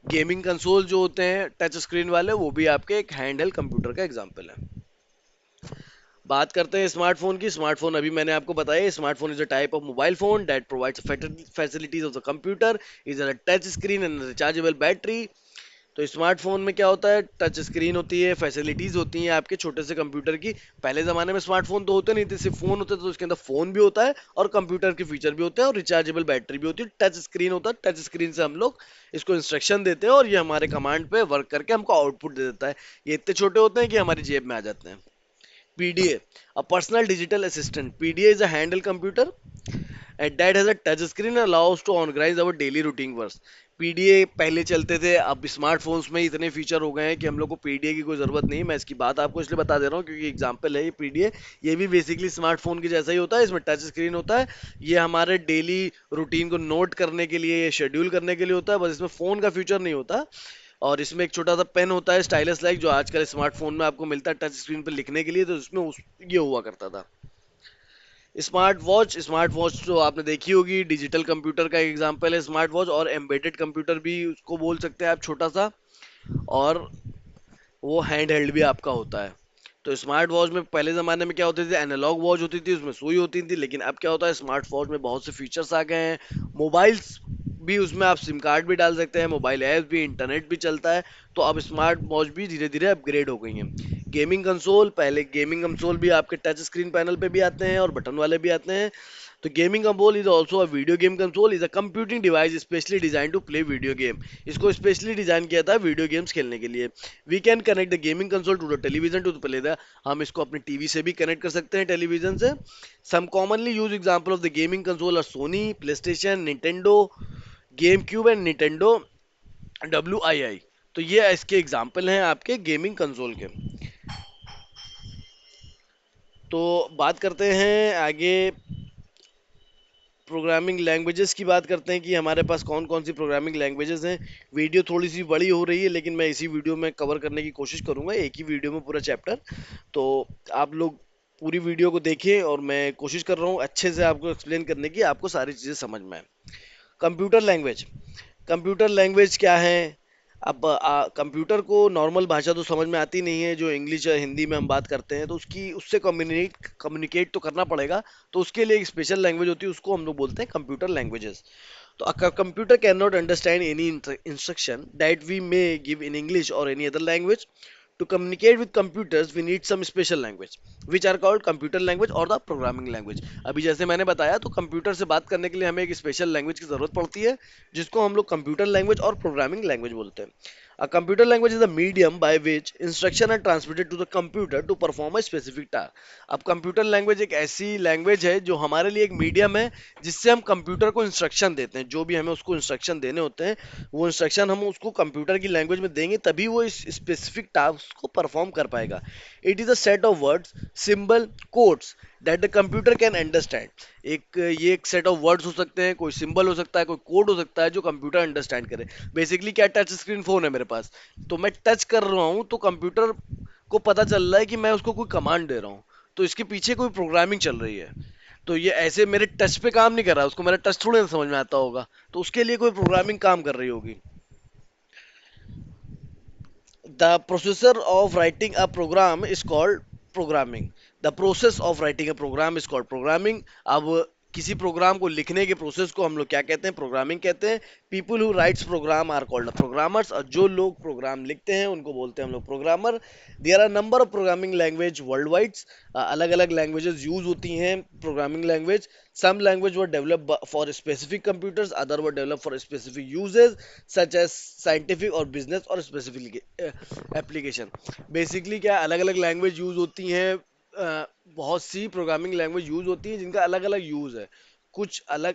गेमिंग कंसोल जो होते हैं टच स्क्रीन वाले, वो भी आपके एक हैंड हेल्ड कंप्यूटर का एग्जाम्पल है। बात करते हैं स्मार्टफोन की। स्मार्टफोन अभी मैंने आपको बताया, smartphone is a type of mobile phone that provides facilities of the computer, is a touch screen and rechargeable battery. तो स्मार्टफोन में क्या होता है, टच स्क्रीन होती है, फैसिलिटीज होती हैं आपके छोटे से कंप्यूटर की। पहले जमाने में स्मार्टफोन तो होते नहीं थे, सिर्फ फोन होते थे, तो उसके अंदर फोन भी होता है और कंप्यूटर के फीचर भी होते हैं और रिचार्जेबल बैटरी भी होती है। टच स्क्रीन होता है, टच स्क्रीन से हम लोग इसको इंस्ट्रक्शन देते हैं और ये हमारे कमांड पे वर्क करके हमको आउटपुट दे देता है। ये इतने छोटे होते हैं कि हमारी जेब में आ जाते हैं। PDA, a personal digital assistant. PDA is a handheld computer and that has a touch screen and allows to organize our daily routine works. PDA पहले चलते थे, अब स्मार्टफोन्स में इतने फीचर हो गए हैं कि हम लोग को PDA की कोई ज़रूरत नहीं। मैं इसकी बात आपको इसलिए बता दे रहा हूँ क्योंकि एग्जांपल है ये PDA। ये भी बेसिकली स्मार्टफोन की जैसा ही होता है, इसमें टच स्क्रीन होता है। ये हमारे डेली रूटीन को नोट करने के लिए, शेड्यूल करने के लिए होता है, बस इसमें फ़ोन का फीचर नहीं होता। और इसमें एक छोटा सा पेन होता है स्टाइलस लाइक, जो आजकल स्मार्टफोन में आपको मिलता है टच स्क्रीन पर लिखने के लिए, तो उसमें ये हुआ करता था। स्मार्ट वॉच जो आपने देखी होगी, डिजिटल कंप्यूटर का एक एग्जांपल है स्मार्ट वॉच। और एम्बेडेड कंप्यूटर भी उसको बोल सकते हैं आप, छोटा सा, और वो हैंड हेल्ड भी आपका होता है। तो स्मार्ट वॉच में पहले ज़माने में क्या होती थी, एनालॉग वॉच होती थी, उसमें सुई होती थी। लेकिन अब क्या होता है, स्मार्ट वॉच में बहुत से फीचर्स आ गए हैं। मोबाइल्स भी, उसमें आप सिम कार्ड भी डाल सकते हैं, मोबाइल ऐप भी, इंटरनेट भी चलता है। तो अब स्मार्ट वॉच भी धीरे धीरे अपग्रेड हो गई हैं। गेमिंग कंसोल, पहले गेमिंग कंसोल भी आपके टच स्क्रीन पैनल पे भी आते हैं और बटन वाले भी आते हैं। तो gaming console is also a video game console, is a computing device specially design to play video game. इसको स्पेशली डिजाइन किया था वीडियो गेम्स खेलने के लिए। We can connect the gaming console to the television to play the, हम इसको अपनी TV से भी कनेक्ट कर सकते हैं, टेलीविजन से। Some commonly use example of the gaming console are Sony, PlayStation, Nintendo, GameCube and Nintendo WII। तो ये इसके एग्जाम्पल हैं आपके गेमिंग कंसोल के। तो बात करते हैं आगे, प्रोग्रामिंग लैंग्वेजेस की बात करते हैं कि हमारे पास कौन कौन सी प्रोग्रामिंग लैंग्वेजेस हैं। वीडियो थोड़ी सी बड़ी हो रही है, लेकिन मैं इसी वीडियो में कवर करने की कोशिश करूंगा, एक ही वीडियो में पूरा चैप्टर। तो आप लोग पूरी वीडियो को देखें, और मैं कोशिश कर रहा हूँ अच्छे से आपको एक्सप्लेन करने की, आपको सारी चीज़ें समझ में आए। Computer language. कंप्यूटर लैंग्वेज क्या है? अब कंप्यूटर को नॉर्मल भाषा तो समझ में आती नहीं है, जो इंग्लिश या हिंदी में हम बात करते हैं, तो उसकी उससे कम्युनिकेट तो करना पड़ेगा। तो उसके लिए एक स्पेशल लैंग्वेज होती है, उसको हम लोग बोलते हैं कंप्यूटर लैंग्वेजेस। तो a computer cannot understand any instruction that we may give in English or any other language. To communicate with computers, we need some special language, which are called computer language or the programming language. अभी जैसे मैंने बताया, तो computer से बात करने के लिए हमें एक स्पेशल लैंग्वेज की जरूरत पड़ती है, जिसको हम लोग कंप्यूटर लैंग्वेज और प्रोग्रामिंग लैंग्वेज बोलते हैं। A computer language is the medium by which instruction are transmitted to the computer to perform a specific task. अब कंप्यूटर लैंग्वेज एक ऐसी लैंग्वेज है जो हमारे लिए एक मीडियम है, जिससे हम कंप्यूटर को इंस्ट्रक्शन देते हैं। जो भी हमें उसको इंस्ट्रक्शन देने होते हैं, वो इंस्ट्रक्शन हम उसको कंप्यूटर की लैंग्वेज में देंगे, तभी वो इस स्पेसिफिक टास्क को परफॉर्म कर पाएगा। It is a set of words, symbol, codes that the computer can understand. ये एक सेट ऑफ वर्ड्स हो सकते हैं, कोई सिंबल हो सकता है, कोई कोड हो सकता है, जो कंप्यूटर अंडरस्टैंड करे। बेसिकली क्या, टच स्क्रीन फोन है मेरे पास, तो मैं टच कर रहा हूँ, तो कंप्यूटर को पता चल रहा है कि मैं उसको कोई कमांड दे रहा हूँ, तो इसके पीछे कोई प्रोग्रामिंग चल रही है। तो ये ऐसे मेरे टच पे काम नहीं कर रहा, उसको मेरा टच थोड़ी ना समझ में आता होगा, तो उसके लिए कोई प्रोग्रामिंग काम कर रही होगी। The processor of writing a program is called programming. The process of writing a program is called programming. अब किसी प्रोग्राम को लिखने के प्रोसेस को हम लोग क्या कहते हैं? प्रोग्रामिंग कहते हैं। People who writes program are called programmers, और जो लोग प्रोग्राम लिखते हैं उनको बोलते हैं हम लोग programmer. There are number of programming language world wide. अलग अलग लैंग्वेजेस यूज होती हैं programming language. Some language were developed for specific computers, other were developed for specific uses, such as scientific or business or specific application. Basically क्या, अलग अलग language use होती हैं, बहुत सी प्रोग्रामिंग लैंग्वेज यूज होती हैं जिनका अलग अलग यूज है। कुछ अलग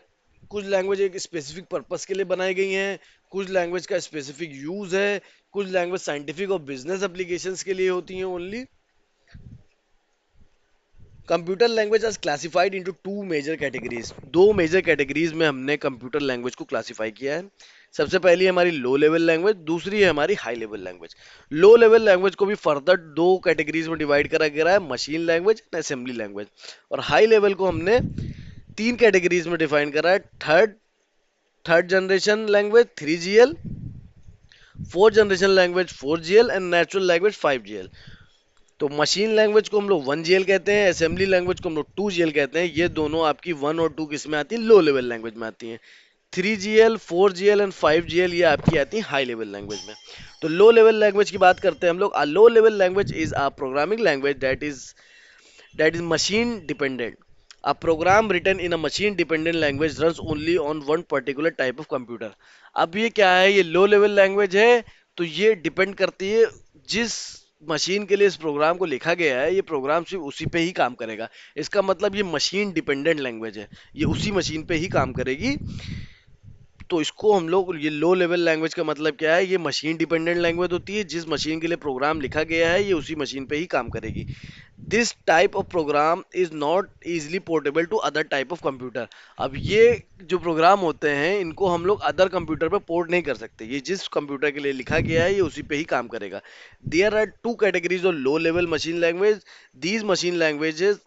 कुछ लैंग्वेज एक स्पेसिफिक पर्पस के लिए बनाई गई हैं, कुछ लैंग्वेज का स्पेसिफिक यूज है, कुछ लैंग्वेज साइंटिफिक और बिजनेस एप्लीकेशंस के लिए होती हैं only. Computer language are classified into two major categories. दो मेजर कैटेगरीज में हमने कंप्यूटर लैंग्वेज को क्लासिफाई किया है। सबसे पहली है हमारी लो लेवल लैंग्वेज, दूसरी है हमारी high level language. Low level language को भी फर्दर दो कैटेगरीज में डिवाइड करा गया है, machine language and assembly language. और हाई लेवल को हमने तीन कैटेगरीज में डिफाइन करा है, third third generation language 3GL, fourth generation language 4GL and natural language 5GL। तो मशीन लैंग्वेज को हम लोग 1GL कहते हैं, असेंबली लैंग्वेज को हम लोग 2GL कहते हैं। ये दोनों आपकी 1 और 2 किस में आती है? लो लेवल लैंग्वेज में आती हैं। 3GL, 4GL एंड 5GL ये आपकी आती है हाई लेवल लैंग्वेज में। तो लो लेवल लैंग्वेज की बात करते हैं हम लोग। Low level language is a programming language that is machine dependent. A program written in a machine dependent language runs only on one particular type of computer. अब ये क्या है? ये लो लेवल लैंग्वेज है, तो ये डिपेंड करती है जिस मशीन के लिए इस प्रोग्राम को लिखा गया है, ये प्रोग्राम सिर्फ उसी पे ही काम करेगा। इसका मतलब ये मशीन डिपेंडेंट लैंग्वेज है, ये उसी मशीन पे ही काम करेगी। तो इसको हम लोग, ये लो लेवल लैंग्वेज का मतलब क्या है? ये मशीन डिपेंडेंट लैंग्वेज होती है, जिस मशीन के लिए प्रोग्राम लिखा गया है ये उसी मशीन पे ही काम करेगी। This type of program is not easily portable to other type of computer. अब ये जो प्रोग्राम होते हैं, इनको हम लोग अदर कंप्यूटर पे पोर्ट नहीं कर सकते, ये जिस कंप्यूटर के लिए लिखा गया है ये उसी पे ही काम करेगा। There are two categories of low level machine language. These machine languages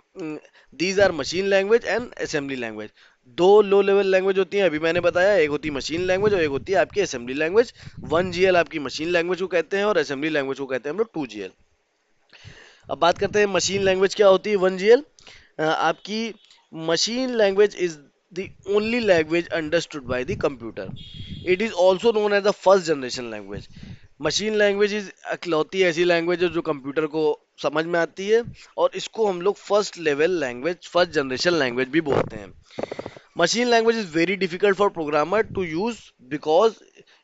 these are machine language and assembly language. दो लो लेवल लैंग्वेज होती हैं, अभी मैंने बताया, एक होती है मशीन लैंग्वेज और एक होती है आपकी असेंबली लैंग्वेज। 1GL आपकी मशीन लैंग्वेज को कहते हैं और असेंबली लैंग्वेज को कहते हैं हम लोग 2GL। अब बात करते हैं मशीन लैंग्वेज क्या होती है। 1GL आपकी machine language is the only language understood by the computer. It is also known as the first generation language. Machine language is अकलौती ऐसी लैंग्वेज है जो कंप्यूटर को समझ में आती है, और इसको हम लोग first level language, first generation language भी बोलते हैं। Machine language is very difficult for programmer to use because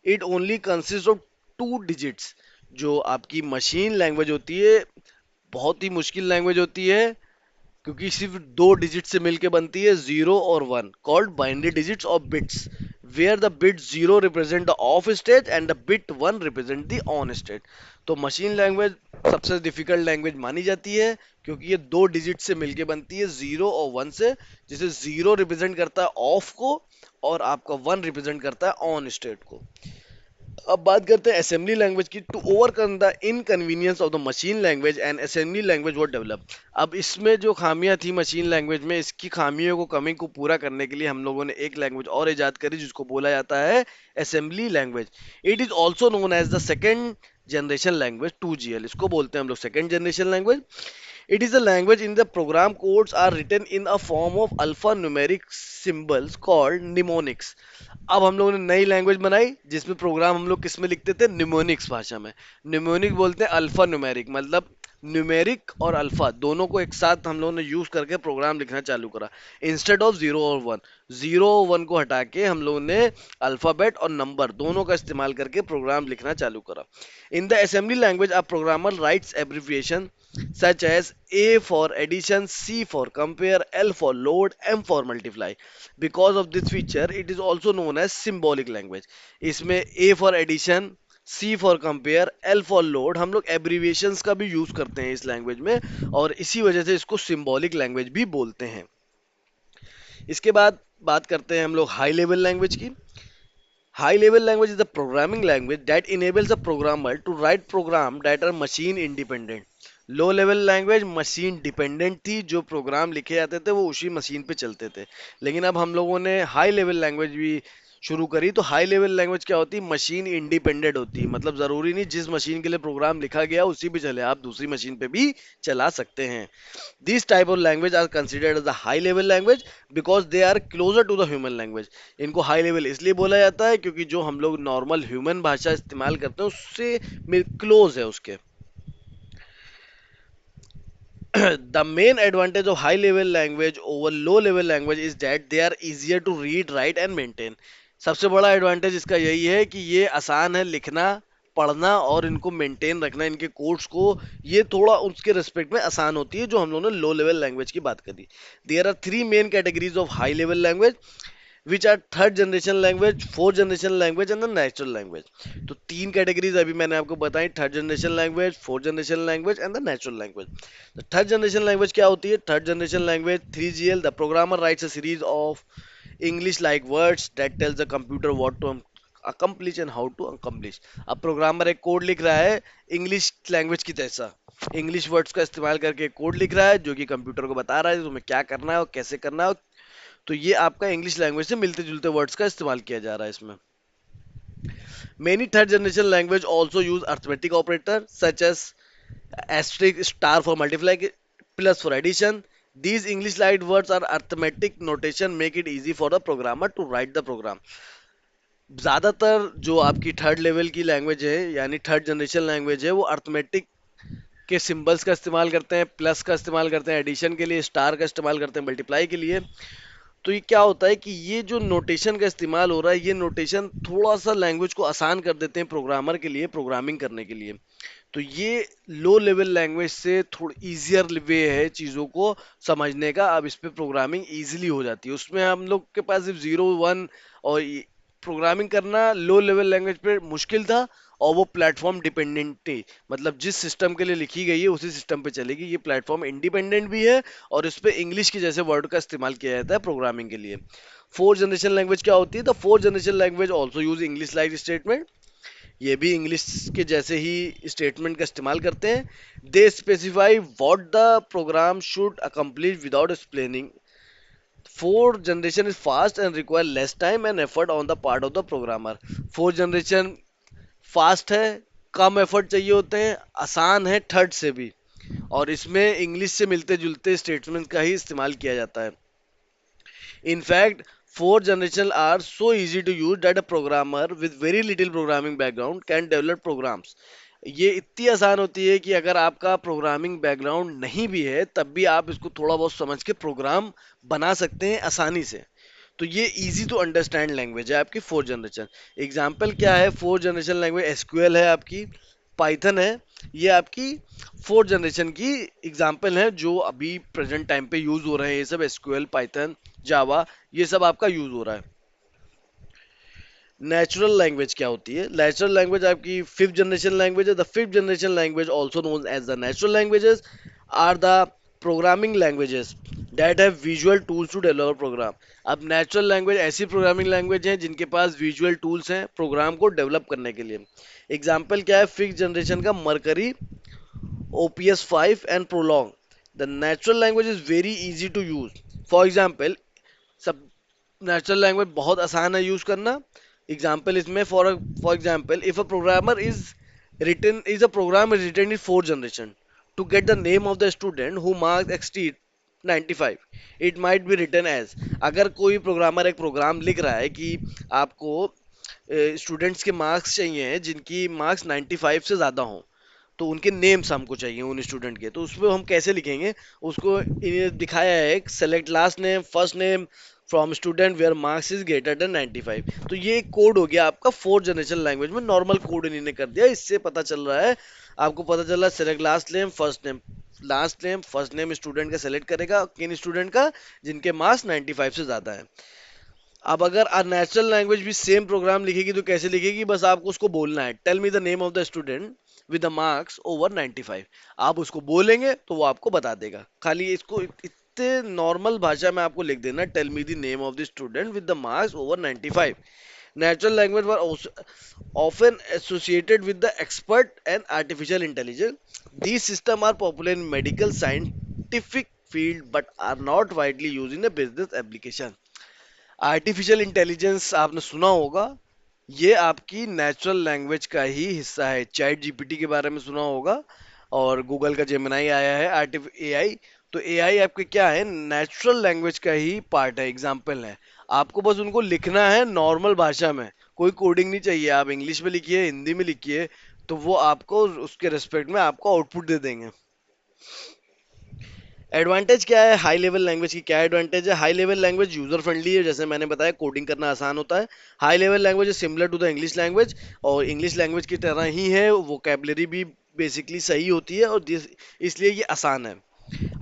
it only consists of 2 digits। जो आपकी मशीन लैंग्वेज होती है, बहुत ही मुश्किल लैंग्वेज होती है, क्योंकि सिर्फ 2 डिजिट से मिलके बनती है, 0 और 1, कॉल्ड बाइनरी डिजिट्स और bits. where the bit 0 represent the off state and the bit 1 represent the on state। तो मशीन लैंग्वेज सबसे डिफिकल्ट लैंग्वेज मानी जाती है क्योंकि ये दो डिजिट से मिलके बनती है, 0 और 1 से, जिसे 0 रिप्रेजेंट करता है ऑफ को और आपका 1 रिप्रेजेंट करता है ऑन स्टेट को। अब बात करते हैं असेंबली लैंग्वेज की। To overcome the inconvenience of the machine language and assembly language वो डेवलप। अब इसमें जो खामियां थी मशीन लैंग्वेज में, इसकी खामियों को, कमी को पूरा करने के लिए हम लोगों ने एक लैंग्वेज और इजाद करी जिसको बोला जाता है assembly language. It is also known as the second generation language, 2GL इसको बोलते हैं हम लोग, second generation language. It is a language in the program codes are written in a form of alphanumeric symbols called mnemonics। अब हम लोगों ने नई लैंग्वेज बनाई जिसमें प्रोग्राम हम लोग किस में लिखते थे, निमोनिक्स भाषा में। निमोनिक बोलते हैं अल्फा न्यूमेरिक, मतलब न्यूमेरिक और अल्फा दोनों को एक साथ हम लोगों ने यूज करके प्रोग्राम लिखना चालू करा। इंस्टेड ऑफ 0 और 1, 0 और 1 को हटा के हम लोगों ने अल्फाबेट और नंबर दोनों का इस्तेमाल करके प्रोग्राम लिखना चालू करा। In the assembly language a programmer rights abbreviation such as A for addition, C for compare, L for load, M for multiply। Because of this feature, it is also known as symbolic language। इसमें A for addition, C for compare, L for load हम लोग abbreviations का भी use करते हैं इस language में, और इसी वजह से इसको सिंबॉलिक लैंग्वेज भी बोलते हैं। इसके बाद बात करते हैं हम लोग हाई लेवल लैंग्वेज की। High level language is the programming language that enables a programmer to write program that are machine independent। Low level language machine dependent थी, जो प्रोग्राम लिखे जाते थे वो उसी मशीन पे चलते थे। लेकिन अब हम लोगों ने हाई लेवल लैंग्वेज भी शुरू करी। तो हाई लेवल लैंग्वेज क्या होती है, मशीन इंडिपेंडेंट होती है, मतलब जरूरी नहीं जिस मशीन के लिए प्रोग्राम लिखा गया उसी पे चले, आप दूसरी मशीन पे भी चला सकते हैं। These type of language are considered as the high level language because they are closer to the human language। इनको हाई लेवल इसलिए बोला जाता है क्योंकि जो हम लोग नॉर्मल ह्यूमन भाषा इस्तेमाल करते हैं उससे क्लोज है उसके। The main advantage of high level language over low level language is that they are easier to read, write and maintain। सबसे बड़ा एडवांटेज इसका यही है कि ये आसान है लिखना, पढ़ना और इनको मेंटेन रखना, इनके कोड्स को, ये थोड़ा उसके रिस्पेक्ट में आसान होती है जो हम लोगों ने लो लेवल लैंग्वेज की बात करी। There are three main categories of high level language which are third generation language, fourth generation language and the natural language. तो तीन कैटेगरीज अभी मैंने आपको बताई, third generation language, fourth generation language and the natural language. Third generation language क्या होती है, third generation language 3GL, the programmer writes a series of English like words that tells the computer what to accomplish and how to accomplish। अब programmer एक code लिख रहा है English language की जैसा, इंग्लिश वर्ड्स का इस्तेमाल करके कोड लिख रहा है जो कि कंप्यूटर को बता रहा है तुम्हें क्या करना है और कैसे करना है। तो ये आपका इंग्लिश लैंग्वेज से मिलते जुलते वर्ड्स का इस्तेमाल किया जा रहा है इसमें। Many third generation language also use arithmetic operator such as asterisk, star for multiply, plus for addition। These English light words are arithmetic notation make it easy for the programmer to write the program। ज्यादातर जो आपकी third level की language है यानी third generation language है वो arithmetic के symbols का इस्तेमाल करते हैं, प्लस का इस्तेमाल करते हैं एडिशन के लिए, स्टार का इस्तेमाल करते हैं मल्टीप्लाई के लिए। तो ये क्या होता है कि ये जो नोटेशन का इस्तेमाल हो रहा है, ये नोटेशन थोड़ा सा लैंग्वेज को आसान कर देते हैं प्रोग्रामर के लिए प्रोग्रामिंग करने के लिए। तो ये लो लेवल लैंग्वेज से थोड़ी इजियर वे है चीज़ों को समझने का। अब इस पे प्रोग्रामिंग इजीली हो जाती है, उसमें हम लोग के पास सिर्फ 0 1 और प्रोग्रामिंग करना लो लेवल लैंग्वेज पे मुश्किल था। और वो प्लेटफॉर्म डिपेंडेंट थी, मतलब जिस सिस्टम के लिए लिखी गई है उसी सिस्टम पे चलेगी। ये प्लेटफॉर्म इंडिपेंडेंट भी है और इस पे इंग्लिश के जैसे वर्ड का इस्तेमाल किया जाता है प्रोग्रामिंग के लिए। फोर्थ जनरेशन लैंग्वेज क्या होती है, तो fourth generation language also use English like statement. ये भी इंग्लिश के जैसे ही स्टेटमेंट का इस्तेमाल करते हैं। They specify what the program should accomplish without explaining. Fourth generation is fast and require less time and effort on the part of the programmer. Fourth generation fast है, कम एफर्ट चाहिए होते हैं, आसान है थर्ड से भी, और इसमें इंग्लिश से मिलते जुलते स्टेटमेंट का ही इस्तेमाल किया जाता है। In fact, fourth generation are so easy to use that a programmer with very little programming background can develop programs। ये इतनी आसान होती है कि अगर आपका प्रोग्रामिंग बैकग्राउंड नहीं भी है तब भी आप इसको थोड़ा बहुत समझ के प्रोग्राम बना सकते हैं आसानी से। तो ये इजी टू अंडरस्टैंड लैंग्वेज है आपकी फोर्थ जनरेशन। एग्जाम्पल क्या है, फोर्थ जनरेशन लैंग्वेज एसक्यूएल है आपकी, पाइथन है, ये आपकी फोर्थ जनरेशन की एग्जाम्पल है जो अभी प्रेजेंट टाइम पे यूज हो रहे हैं। ये सब एसक्यूएल, पाइथन, जावा, ये सब आपका यूज हो रहा है। नेचुरल लैंग्वेज क्या होती है? नेचुरल लैंग्वेज आपकी फिफ्थ जनरेशन लैंग्वेज है। The fifth generation language also known as the natural languages are the programming languages that have visual tools to develop program. अब नेचुरल लैंग्वेज ऐसी प्रोग्रामिंग लैंग्वेज है जिनके पास विजुअल टूल्स हैं program को develop करने के लिए। एग्जाम्पल क्या है फिफ्थ जनरेशन का? Mercury, OPS5 and Prolog. The natural language is very easy to use. For example, सब नेचुरल लैंग्वेज बहुत आसान है यूज करना। एग्जाम्पल इसमें for example if a programmer is a program is written in fourth generation to get the name of the student who marks exceed 95, it might be written as. अगर कोई programmer एक programme लिख रहा है कि आपको students के marks चाहिए हैं जिनकी मार्क्स 95 से ज़्यादा हों, तो उनके नेम्स हमको चाहिए उन स्टूडेंट के, तो उसमें हम कैसे लिखेंगे? उसको दिखाया है, select last name first name from student where marks is greater than 95। तो ये एक कोड हो गया आपका फोर्थ जनरेशन लैंग्वेज में, नॉर्मल कोड इन्होंने कर दिया। इससे पता चल रहा है, आपको पता चल रहा है select last name first name, last name first name student का सेलेक्ट करेगा, किन स्टूडेंट का? जिनके मार्क्स 95 से ज़्यादा है। अब अगर नेचुरल लैंग्वेज भी सेम प्रोग्राम लिखेगी तो कैसे लिखेगी? बस आपको उसको बोलना है, tell me the name of the student with the marks over 95। आप उसको बोलेंगे तो वो आपको बता देगा। खाली इसको इतने नॉर्मल भाषा में आपको लिख देना, tell me the name of the student with the marks over 95। Natural language were also often associated with the expert and artificial intelligence. These systems are popular in medical scientific field but are not widely used in a business application. Artificial intelligence आपने सुना होगा, ये आपकी natural language का ही हिस्सा है। Chat GPT के बारे में सुना होगा, और गूगल का जेमिनाई आया है आर्टिफ एआई। तो एआई आपके क्या है? नेचुरल लैंग्वेज का ही पार्ट है, एग्जाम्पल है। आपको बस उनको लिखना है नॉर्मल भाषा में, कोई कोडिंग नहीं चाहिए। आप इंग्लिश में लिखिए, हिंदी में लिखिए, तो वो आपको उसके रिस्पेक्ट में आपको आउटपुट दे देंगे। एडवांटेज क्या है हाई लेवल लैंग्वेज की? क्या एडवांटेज है? High level language user friendly है, जैसे मैंने बताया कोडिंग करना आसान होता है। High level language is similar to the English language, और इंग्लिश लैंग्वेज की तरह ही है, वोकेबलरी भी बेसिकली सही होती है, और इसलिए ये आसान है।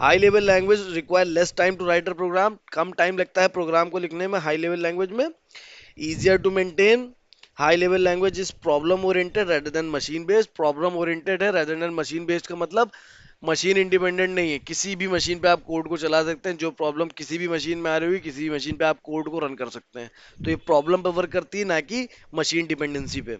High level language require less time to write a program, कम टाइम लगता है प्रोग्राम को लिखने में हाई लेवल लैंग्वेज में। easier to maintain, हाई level language is problem oriented rather than machine based. Problem oriented है rather than मशीन बेस्ड का मतलब मशीन इंडिपेंडेंट नहीं है, किसी भी मशीन पे आप कोड को चला सकते हैं। जो प्रॉब्लम किसी भी मशीन में आ रही हुई, किसी भी मशीन पे आप कोड को रन कर सकते हैं। तो ये प्रॉब्लम पे वर्क करती है, ना कि मशीन डिपेंडेंसी पे।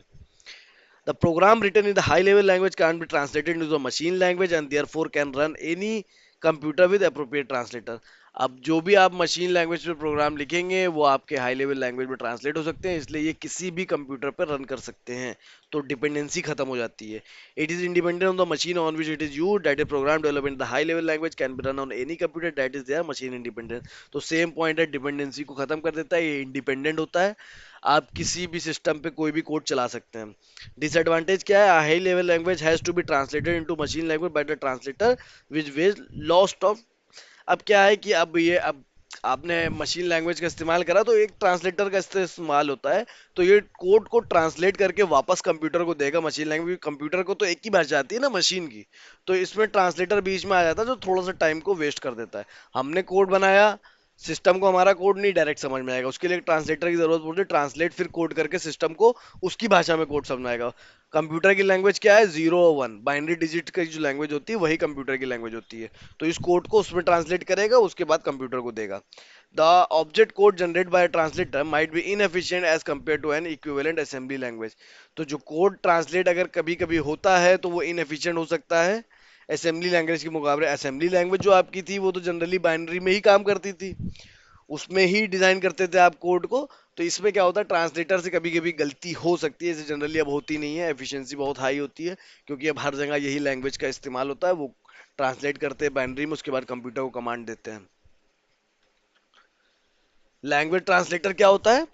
The program written in the high level language can be translated into the machine language and therefore can run any computer with appropriate translator. अब जो भी आप मशीन लैंग्वेज में प्रोग्राम लिखेंगे वो आपके हाई लेवल लैंग्वेज में ट्रांसलेट हो सकते हैं, इसलिए ये किसी भी कंप्यूटर पर रन कर सकते हैं। तो डिपेंडेंसी खत्म हो जाती है। It is independent on the machine on which it is used, that is program developed in the high level language can be run on any computer, that is there machine independent. तो same point है, dependency को खत्म कर देता है, ये independent होता है। आप किसी भी सिस्टम पे कोई भी कोड चला सकते हैं। डिसएडवांटेज क्या है? High level language has to be translated into machine language by the translator which was lost of. अब क्या है कि अब आपने मशीन लैंग्वेज का इस्तेमाल करा तो एक ट्रांसलेटर का इस्तेमाल होता है, तो ये कोड को ट्रांसलेट करके वापस कंप्यूटर को देगा। मशीन लैंग्वेज कंप्यूटर को तो एक ही भाषा आती है ना मशीन की, तो इसमें ट्रांसलेटर बीच में आ जाता है जो थोड़ा सा टाइम को वेस्ट कर देता है। हमने कोड बनाया, सिस्टम को हमारा कोड नहीं डायरेक्ट समझ में आएगा, उसके लिए एक ट्रांसलेटर की जरूरत पड़ती है। ट्रांसलेट फिर कोड करके सिस्टम को उसकी भाषा में कोड समझ आएगा। कंप्यूटर की लैंग्वेज क्या है? 0 और 1 बाइनरी डिजिट की जो लैंग्वेज होती है वही कंप्यूटर की लैंग्वेज होती है। तो इस कोड को उसमें ट्रांसलेट करेगा, उसके बाद कंप्यूटर को देगा। The object code generate by translator might be inefficient as compare to an equivalent assembly language. तो जो कोड ट्रांसलेट अगर कभी कभी होता है तो वो इनएफिशिएंट हो सकता है असेंबली लैंग्वेज के मुकाबले। असेंबली लैंग्वेज जो आपकी थी वो तो जनरली बाइनरी में ही काम करती थी, उसमें ही डिजाइन करते थे आप कोड को। तो इसमें क्या होता है, ट्रांसलेटर से कभी कभी गलती हो सकती है, इसे जनरली अब होती नहीं है, एफिशिएंसी बहुत हाई होती है, क्योंकि अब हर जगह यही लैंग्वेज का इस्तेमाल होता है। वो ट्रांसलेट करते हैं बाइनरी में, उसके बाद कंप्यूटर को कमांड देते हैं। लैंग्वेज ट्रांसलेटर क्या होता है?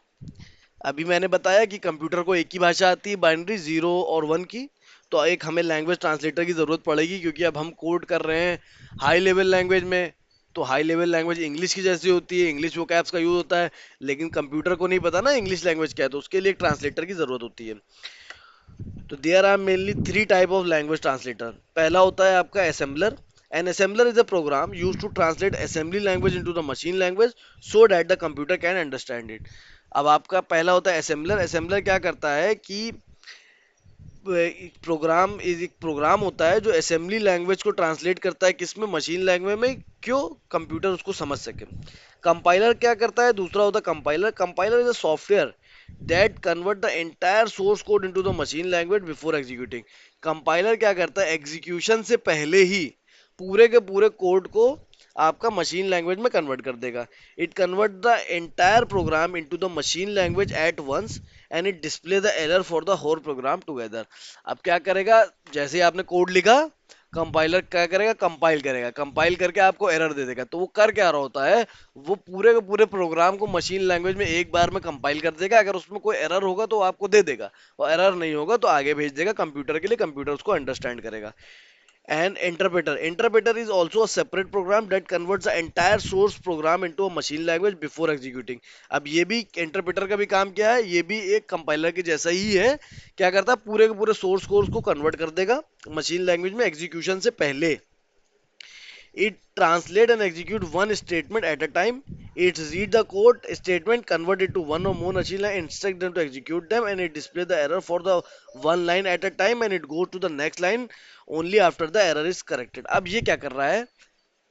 अभी मैंने बताया कि कंप्यूटर को एक ही भाषा आती है, बाइनरी 0 और 1 की। तो एक हमें लैंग्वेज ट्रांसलेटर की ज़रूरत पड़ेगी, क्योंकि अब हम कोड कर रहे हैं हाई लेवल लैंग्वेज में। तो हाई लेवल लैंग्वेज इंग्लिश की जैसी होती है, इंग्लिश वोकैब्स का यूज होता है, लेकिन कंप्यूटर को नहीं पता ना इंग्लिश लैंग्वेज क्या है, तो उसके लिए एक ट्रांसलेटर की ज़रूरत होती है। तो there are mainly 3 type of language translator. पहला होता है आपका assembler. An assembler is a program use to translate assembly language into the machine language so that the computer can understand it. अब आपका पहला होता है असेंबलर। असेंबलर क्या करता है कि एक प्रोग्राम होता है जो असेंबली लैंग्वेज को ट्रांसलेट करता है किसमें, मशीन लैंग्वेज में, क्यों, कंप्यूटर उसको समझ सके। कंपाइलर क्या करता है, दूसरा होता है compiler. Compiler is a software that convert the entire source code into the machine language before executing. Compiler क्या करता है, एग्जीक्यूशन से पहले ही पूरे के पूरे कोड को आपका मशीन लैंग्वेज में कन्वर्ट कर देगा। It convert the entire program into the machine language at once and it display the error for the whole program together. अब क्या करेगा, जैसे ही आपने कोड लिखा, कंपाइलर क्या करेगा, कंपाइल करेगा, कंपाइल करके आपको एरर दे देगा। तो वो कर क्या रहा होता है, वो पूरे के पूरे प्रोग्राम को मशीन लैंग्वेज में एक बार में कंपाइल कर देगा। अगर उसमें कोई एरर होगा तो वो आपको दे देगा, और एरर नहीं होगा तो आगे भेज देगा कंप्यूटर के लिए, कंप्यूटर उसको अंडरस्टैंड करेगा। And interpreter. Interpreter is also a separate program that converts the entire source program into a machine language before executing. अब ये भी इंटरप्रेटर का भी काम क्या है, ये भी एक कंपाइलर के जैसा ही है। क्या करता है, पूरे के पूरे सोर्स कोड को कन्वर्ट कर देगा मशीन लैंग्वेज में एग्जीक्यूशन से पहले। It translate and execute one statement at a time. It read the code statement, convert it to one or more machine line, instruct them to execute them, and it display the error for the one line at a time, and it goes to the next line only after the error is corrected. अब ये क्या कर रहा है,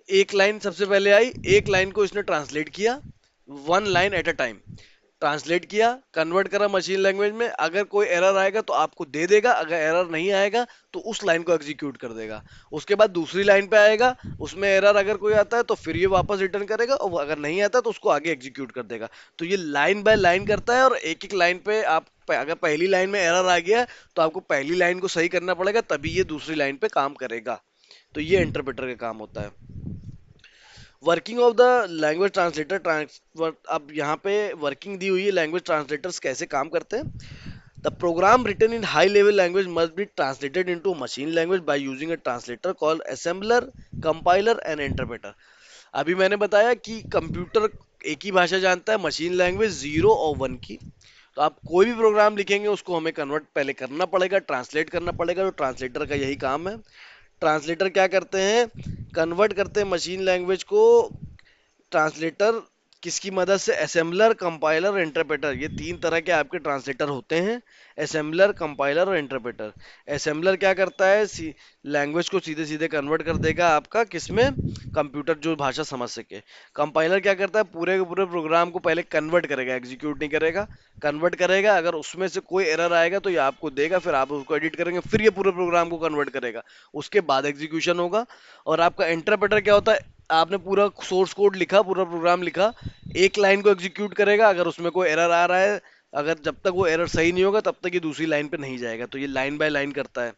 एक line सबसे पहले आई, एक लाइन को इसने ट्रांसलेट किया, one line at a time translate किया, कन्वर्ट करा मशीन लैंग्वेज में। अगर कोई एरर आएगा तो आपको दे देगा, अगर एरर नहीं आएगा तो उस लाइन को एग्जीक्यूट कर देगा। उसके बाद दूसरी लाइन पे आएगा, उसमें एरर अगर कोई आता है तो फिर ये वापस रिटर्न करेगा, और अगर नहीं आता तो उसको आगे एग्जीक्यूट कर देगा। तो ये लाइन बाय लाइन करता है, और एक एक लाइन पे आप अगर पहली लाइन में एरर आ गया तो आपको पहली लाइन को सही करना पड़ेगा, तभी ये दूसरी लाइन पे काम करेगा। तो ये इंटरप्रेटर का काम होता है। Working of the language translator transfer. अब यहाँ पे वर्किंग दी हुई है, लैंग्वेज ट्रांसलेटर्स कैसे काम करते हैं। The program written in high level language must be translated into machine language by using a translator called assembler, compiler and interpreter. अभी मैंने बताया कि कंप्यूटर एक ही भाषा जानता है, मशीन लैंग्वेज 0 और 1 की। तो आप कोई भी प्रोग्राम लिखेंगे उसको हमें कन्वर्ट पहले करना पड़ेगा, ट्रांसलेट करना पड़ेगा। तो ट्रांसलेटर का यही काम है। ट्रांसलेटर क्या करते हैं, कन्वर्ट करते हैं मशीन लैंग्वेज को। ट्रांसलेटर किसकी मदद से, असेंबलर, कंपाइलर और इंटरप्रेटर, ये तीन तरह के आपके ट्रांसलेटर होते हैं, असेंबलर, कंपाइलर और इंटरप्रेटर। असेंबलर क्या करता है, लैंग्वेज को सीधे सीधे कन्वर्ट कर देगा आपका किसमें, कंप्यूटर जो भाषा समझ सके। कंपाइलर क्या करता है, पूरे के पूरे प्रोग्राम को पहले कन्वर्ट करेगा, एग्जीक्यूट नहीं करेगा, कन्वर्ट करेगा। अगर उसमें से कोई एरर आएगा तो ये आपको देगा, फिर आप उसको एडिट करेंगे, फिर ये पूरे प्रोग्राम को कन्वर्ट करेगा, उसके बाद एग्जीक्यूशन होगा। और आपका इंटरप्रेटर क्या होता है, आपने पूरा सोर्स कोड लिखा, पूरा प्रोग्राम लिखा, एक लाइन को एग्जीक्यूट करेगा, अगर उसमें कोई एरर आ रहा है, अगर जब तक वो एरर सही नहीं होगा तब तक ये दूसरी लाइन पे नहीं जाएगा। तो ये लाइन बाय लाइन करता है।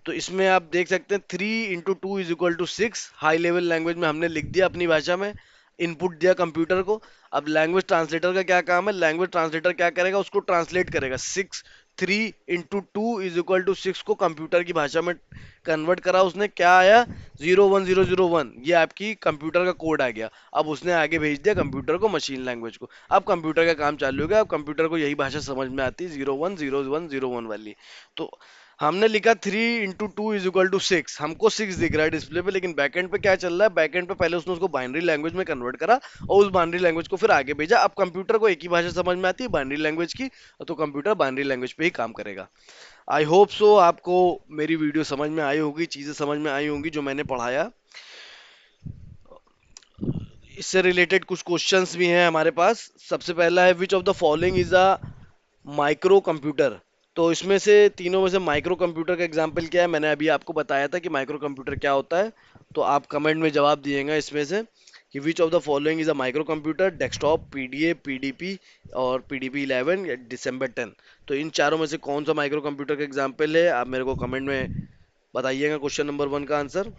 तो इसमें आप देख सकते हैं 3 × 2 = 6। हाई लेवल लैंग्वेज में हमने लिख दिया अपनी भाषा में, इनपुट दिया कंप्यूटर को। अब लैंग्वेज ट्रांसलेटर का क्या काम है, लैंग्वेज ट्रांसलेटर क्या करेगा, उसको ट्रांसलेट करेगा। 3 × 2 = 6 को कंप्यूटर की भाषा में कन्वर्ट करा उसने, क्या आया, 0 1 0 0 1, ये आपकी कंप्यूटर का कोड आ गया। अब उसने आगे भेज दिया कंप्यूटर को, मशीन लैंग्वेज को। अब कंप्यूटर का काम चालू हो गया, अब कंप्यूटर को यही भाषा समझ में आती है, 0 1 0 1 0 1 वाली। तो हमने लिखा 3 × 2 = 6, हमको 6 दिख रहा है डिस्प्ले पे, लेकिन बैकएंड पे क्या चल रहा है, बैकएंड पे पहले उसने उसको बाइनरी लैंग्वेज में कन्वर्ट करा, और उस बाइनरी लैंग्वेज को फिर आगे भेजा। अब कंप्यूटर को एक ही भाषा समझ में आती है, बाइनरी लैंग्वेज की, तो कंप्यूटर बाइनरी लैंग्वेज पे ही काम करेगा। आई होप सो आपको मेरी वीडियो समझ में आई होगी, चीजें समझ में आई होंगी जो मैंने पढ़ाया। इससे रिलेटेड कुछ क्वेश्चंस भी हैं हमारे पास। सबसे पहला है, which of the following is a micro computer. तो इसमें से तीनों में से माइक्रो कंप्यूटर का एग्जांपल क्या है, मैंने अभी आपको बताया था कि माइक्रो कंप्यूटर क्या होता है। तो आप कमेंट में जवाब दिएगा इसमें से कि which of the following is a micro computer, desktop, PDA, PDP और पीडीपी 11 या डिसम्बर 10। तो इन चारों में से कौन सा माइक्रो कंप्यूटर का एग्जाम्पल है, आप मेरे को कमेंट में बताइएगा क्वेश्चन नंबर 1 का आंसर।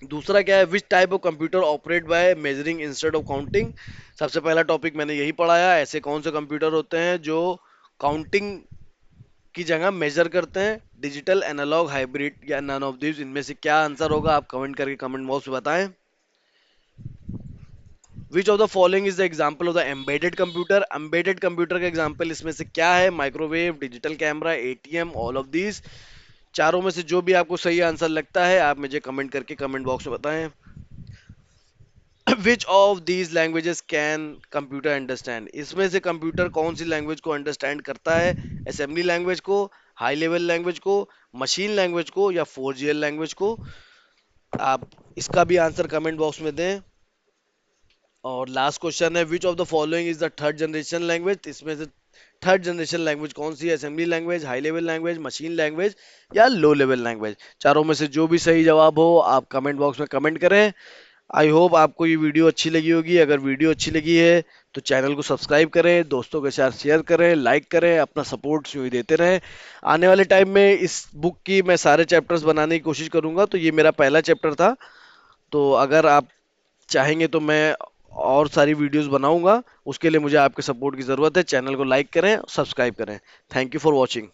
दूसरा क्या है, which type of computer operate by measuring instead of counting. सबसे पहला टॉपिक मैंने यही पढ़ाया, ऐसे कौन से कंप्यूटर होते हैं जो काउंटिंग की जगह मेजर करते हैं, डिजिटल, एनालॉग, हाइब्रिड या नन ऑफ दिस। इनमें से क्या आंसर होगा, आप कमेंट करके कमेंट बॉक्स में बताएं। Which of the following is the example of the embedded computer. Embedded computer का एग्जांपल इसमें से क्या है, microwave, digital camera, ATM, all of these. चारों में से जो भी आपको सही आंसर लगता है आप मुझे कमेंट करके कमेंट बॉक्स में बताएं। Which of these languages can computer understand, इसमें से कंप्यूटर कौन सी लैंग्वेज को अंडरस्टैंड करता है? असेंबली लैंग्वेज को, हाई लेवल लैंग्वेज को, मशीन लैंग्वेज को, या 4GL लैंग्वेज को? आप इसका भी आंसर कमेंट बॉक्स में दें। और लास्ट क्वेश्चन है, which of the following is the third generation language, इसमें से थर्ड जनरेशन लैंग्वेज कौन सी है? Assembly language, high level language, machine language, या लो लेवल लैंग्वेज? चारों में से जो भी सही जवाब हो आप कमेंट बॉक्स में कमेंट करें। आई होप आपको ये वीडियो अच्छी लगी होगी। अगर वीडियो अच्छी लगी है तो चैनल को सब्सक्राइब करें, दोस्तों के साथ शेयर करें, लाइक करें, अपना सपोर्ट यूं ही देते रहें। आने वाले टाइम में इस बुक की मैं सारे चैप्टर्स बनाने की कोशिश करूंगा, तो ये मेरा पहला चैप्टर था। तो अगर आप चाहेंगे तो मैं और सारी वीडियोस बनाऊंगा, उसके लिए मुझे आपके सपोर्ट की ज़रूरत है। चैनल को लाइक करें, सब्सक्राइब करें। Thank you for watching.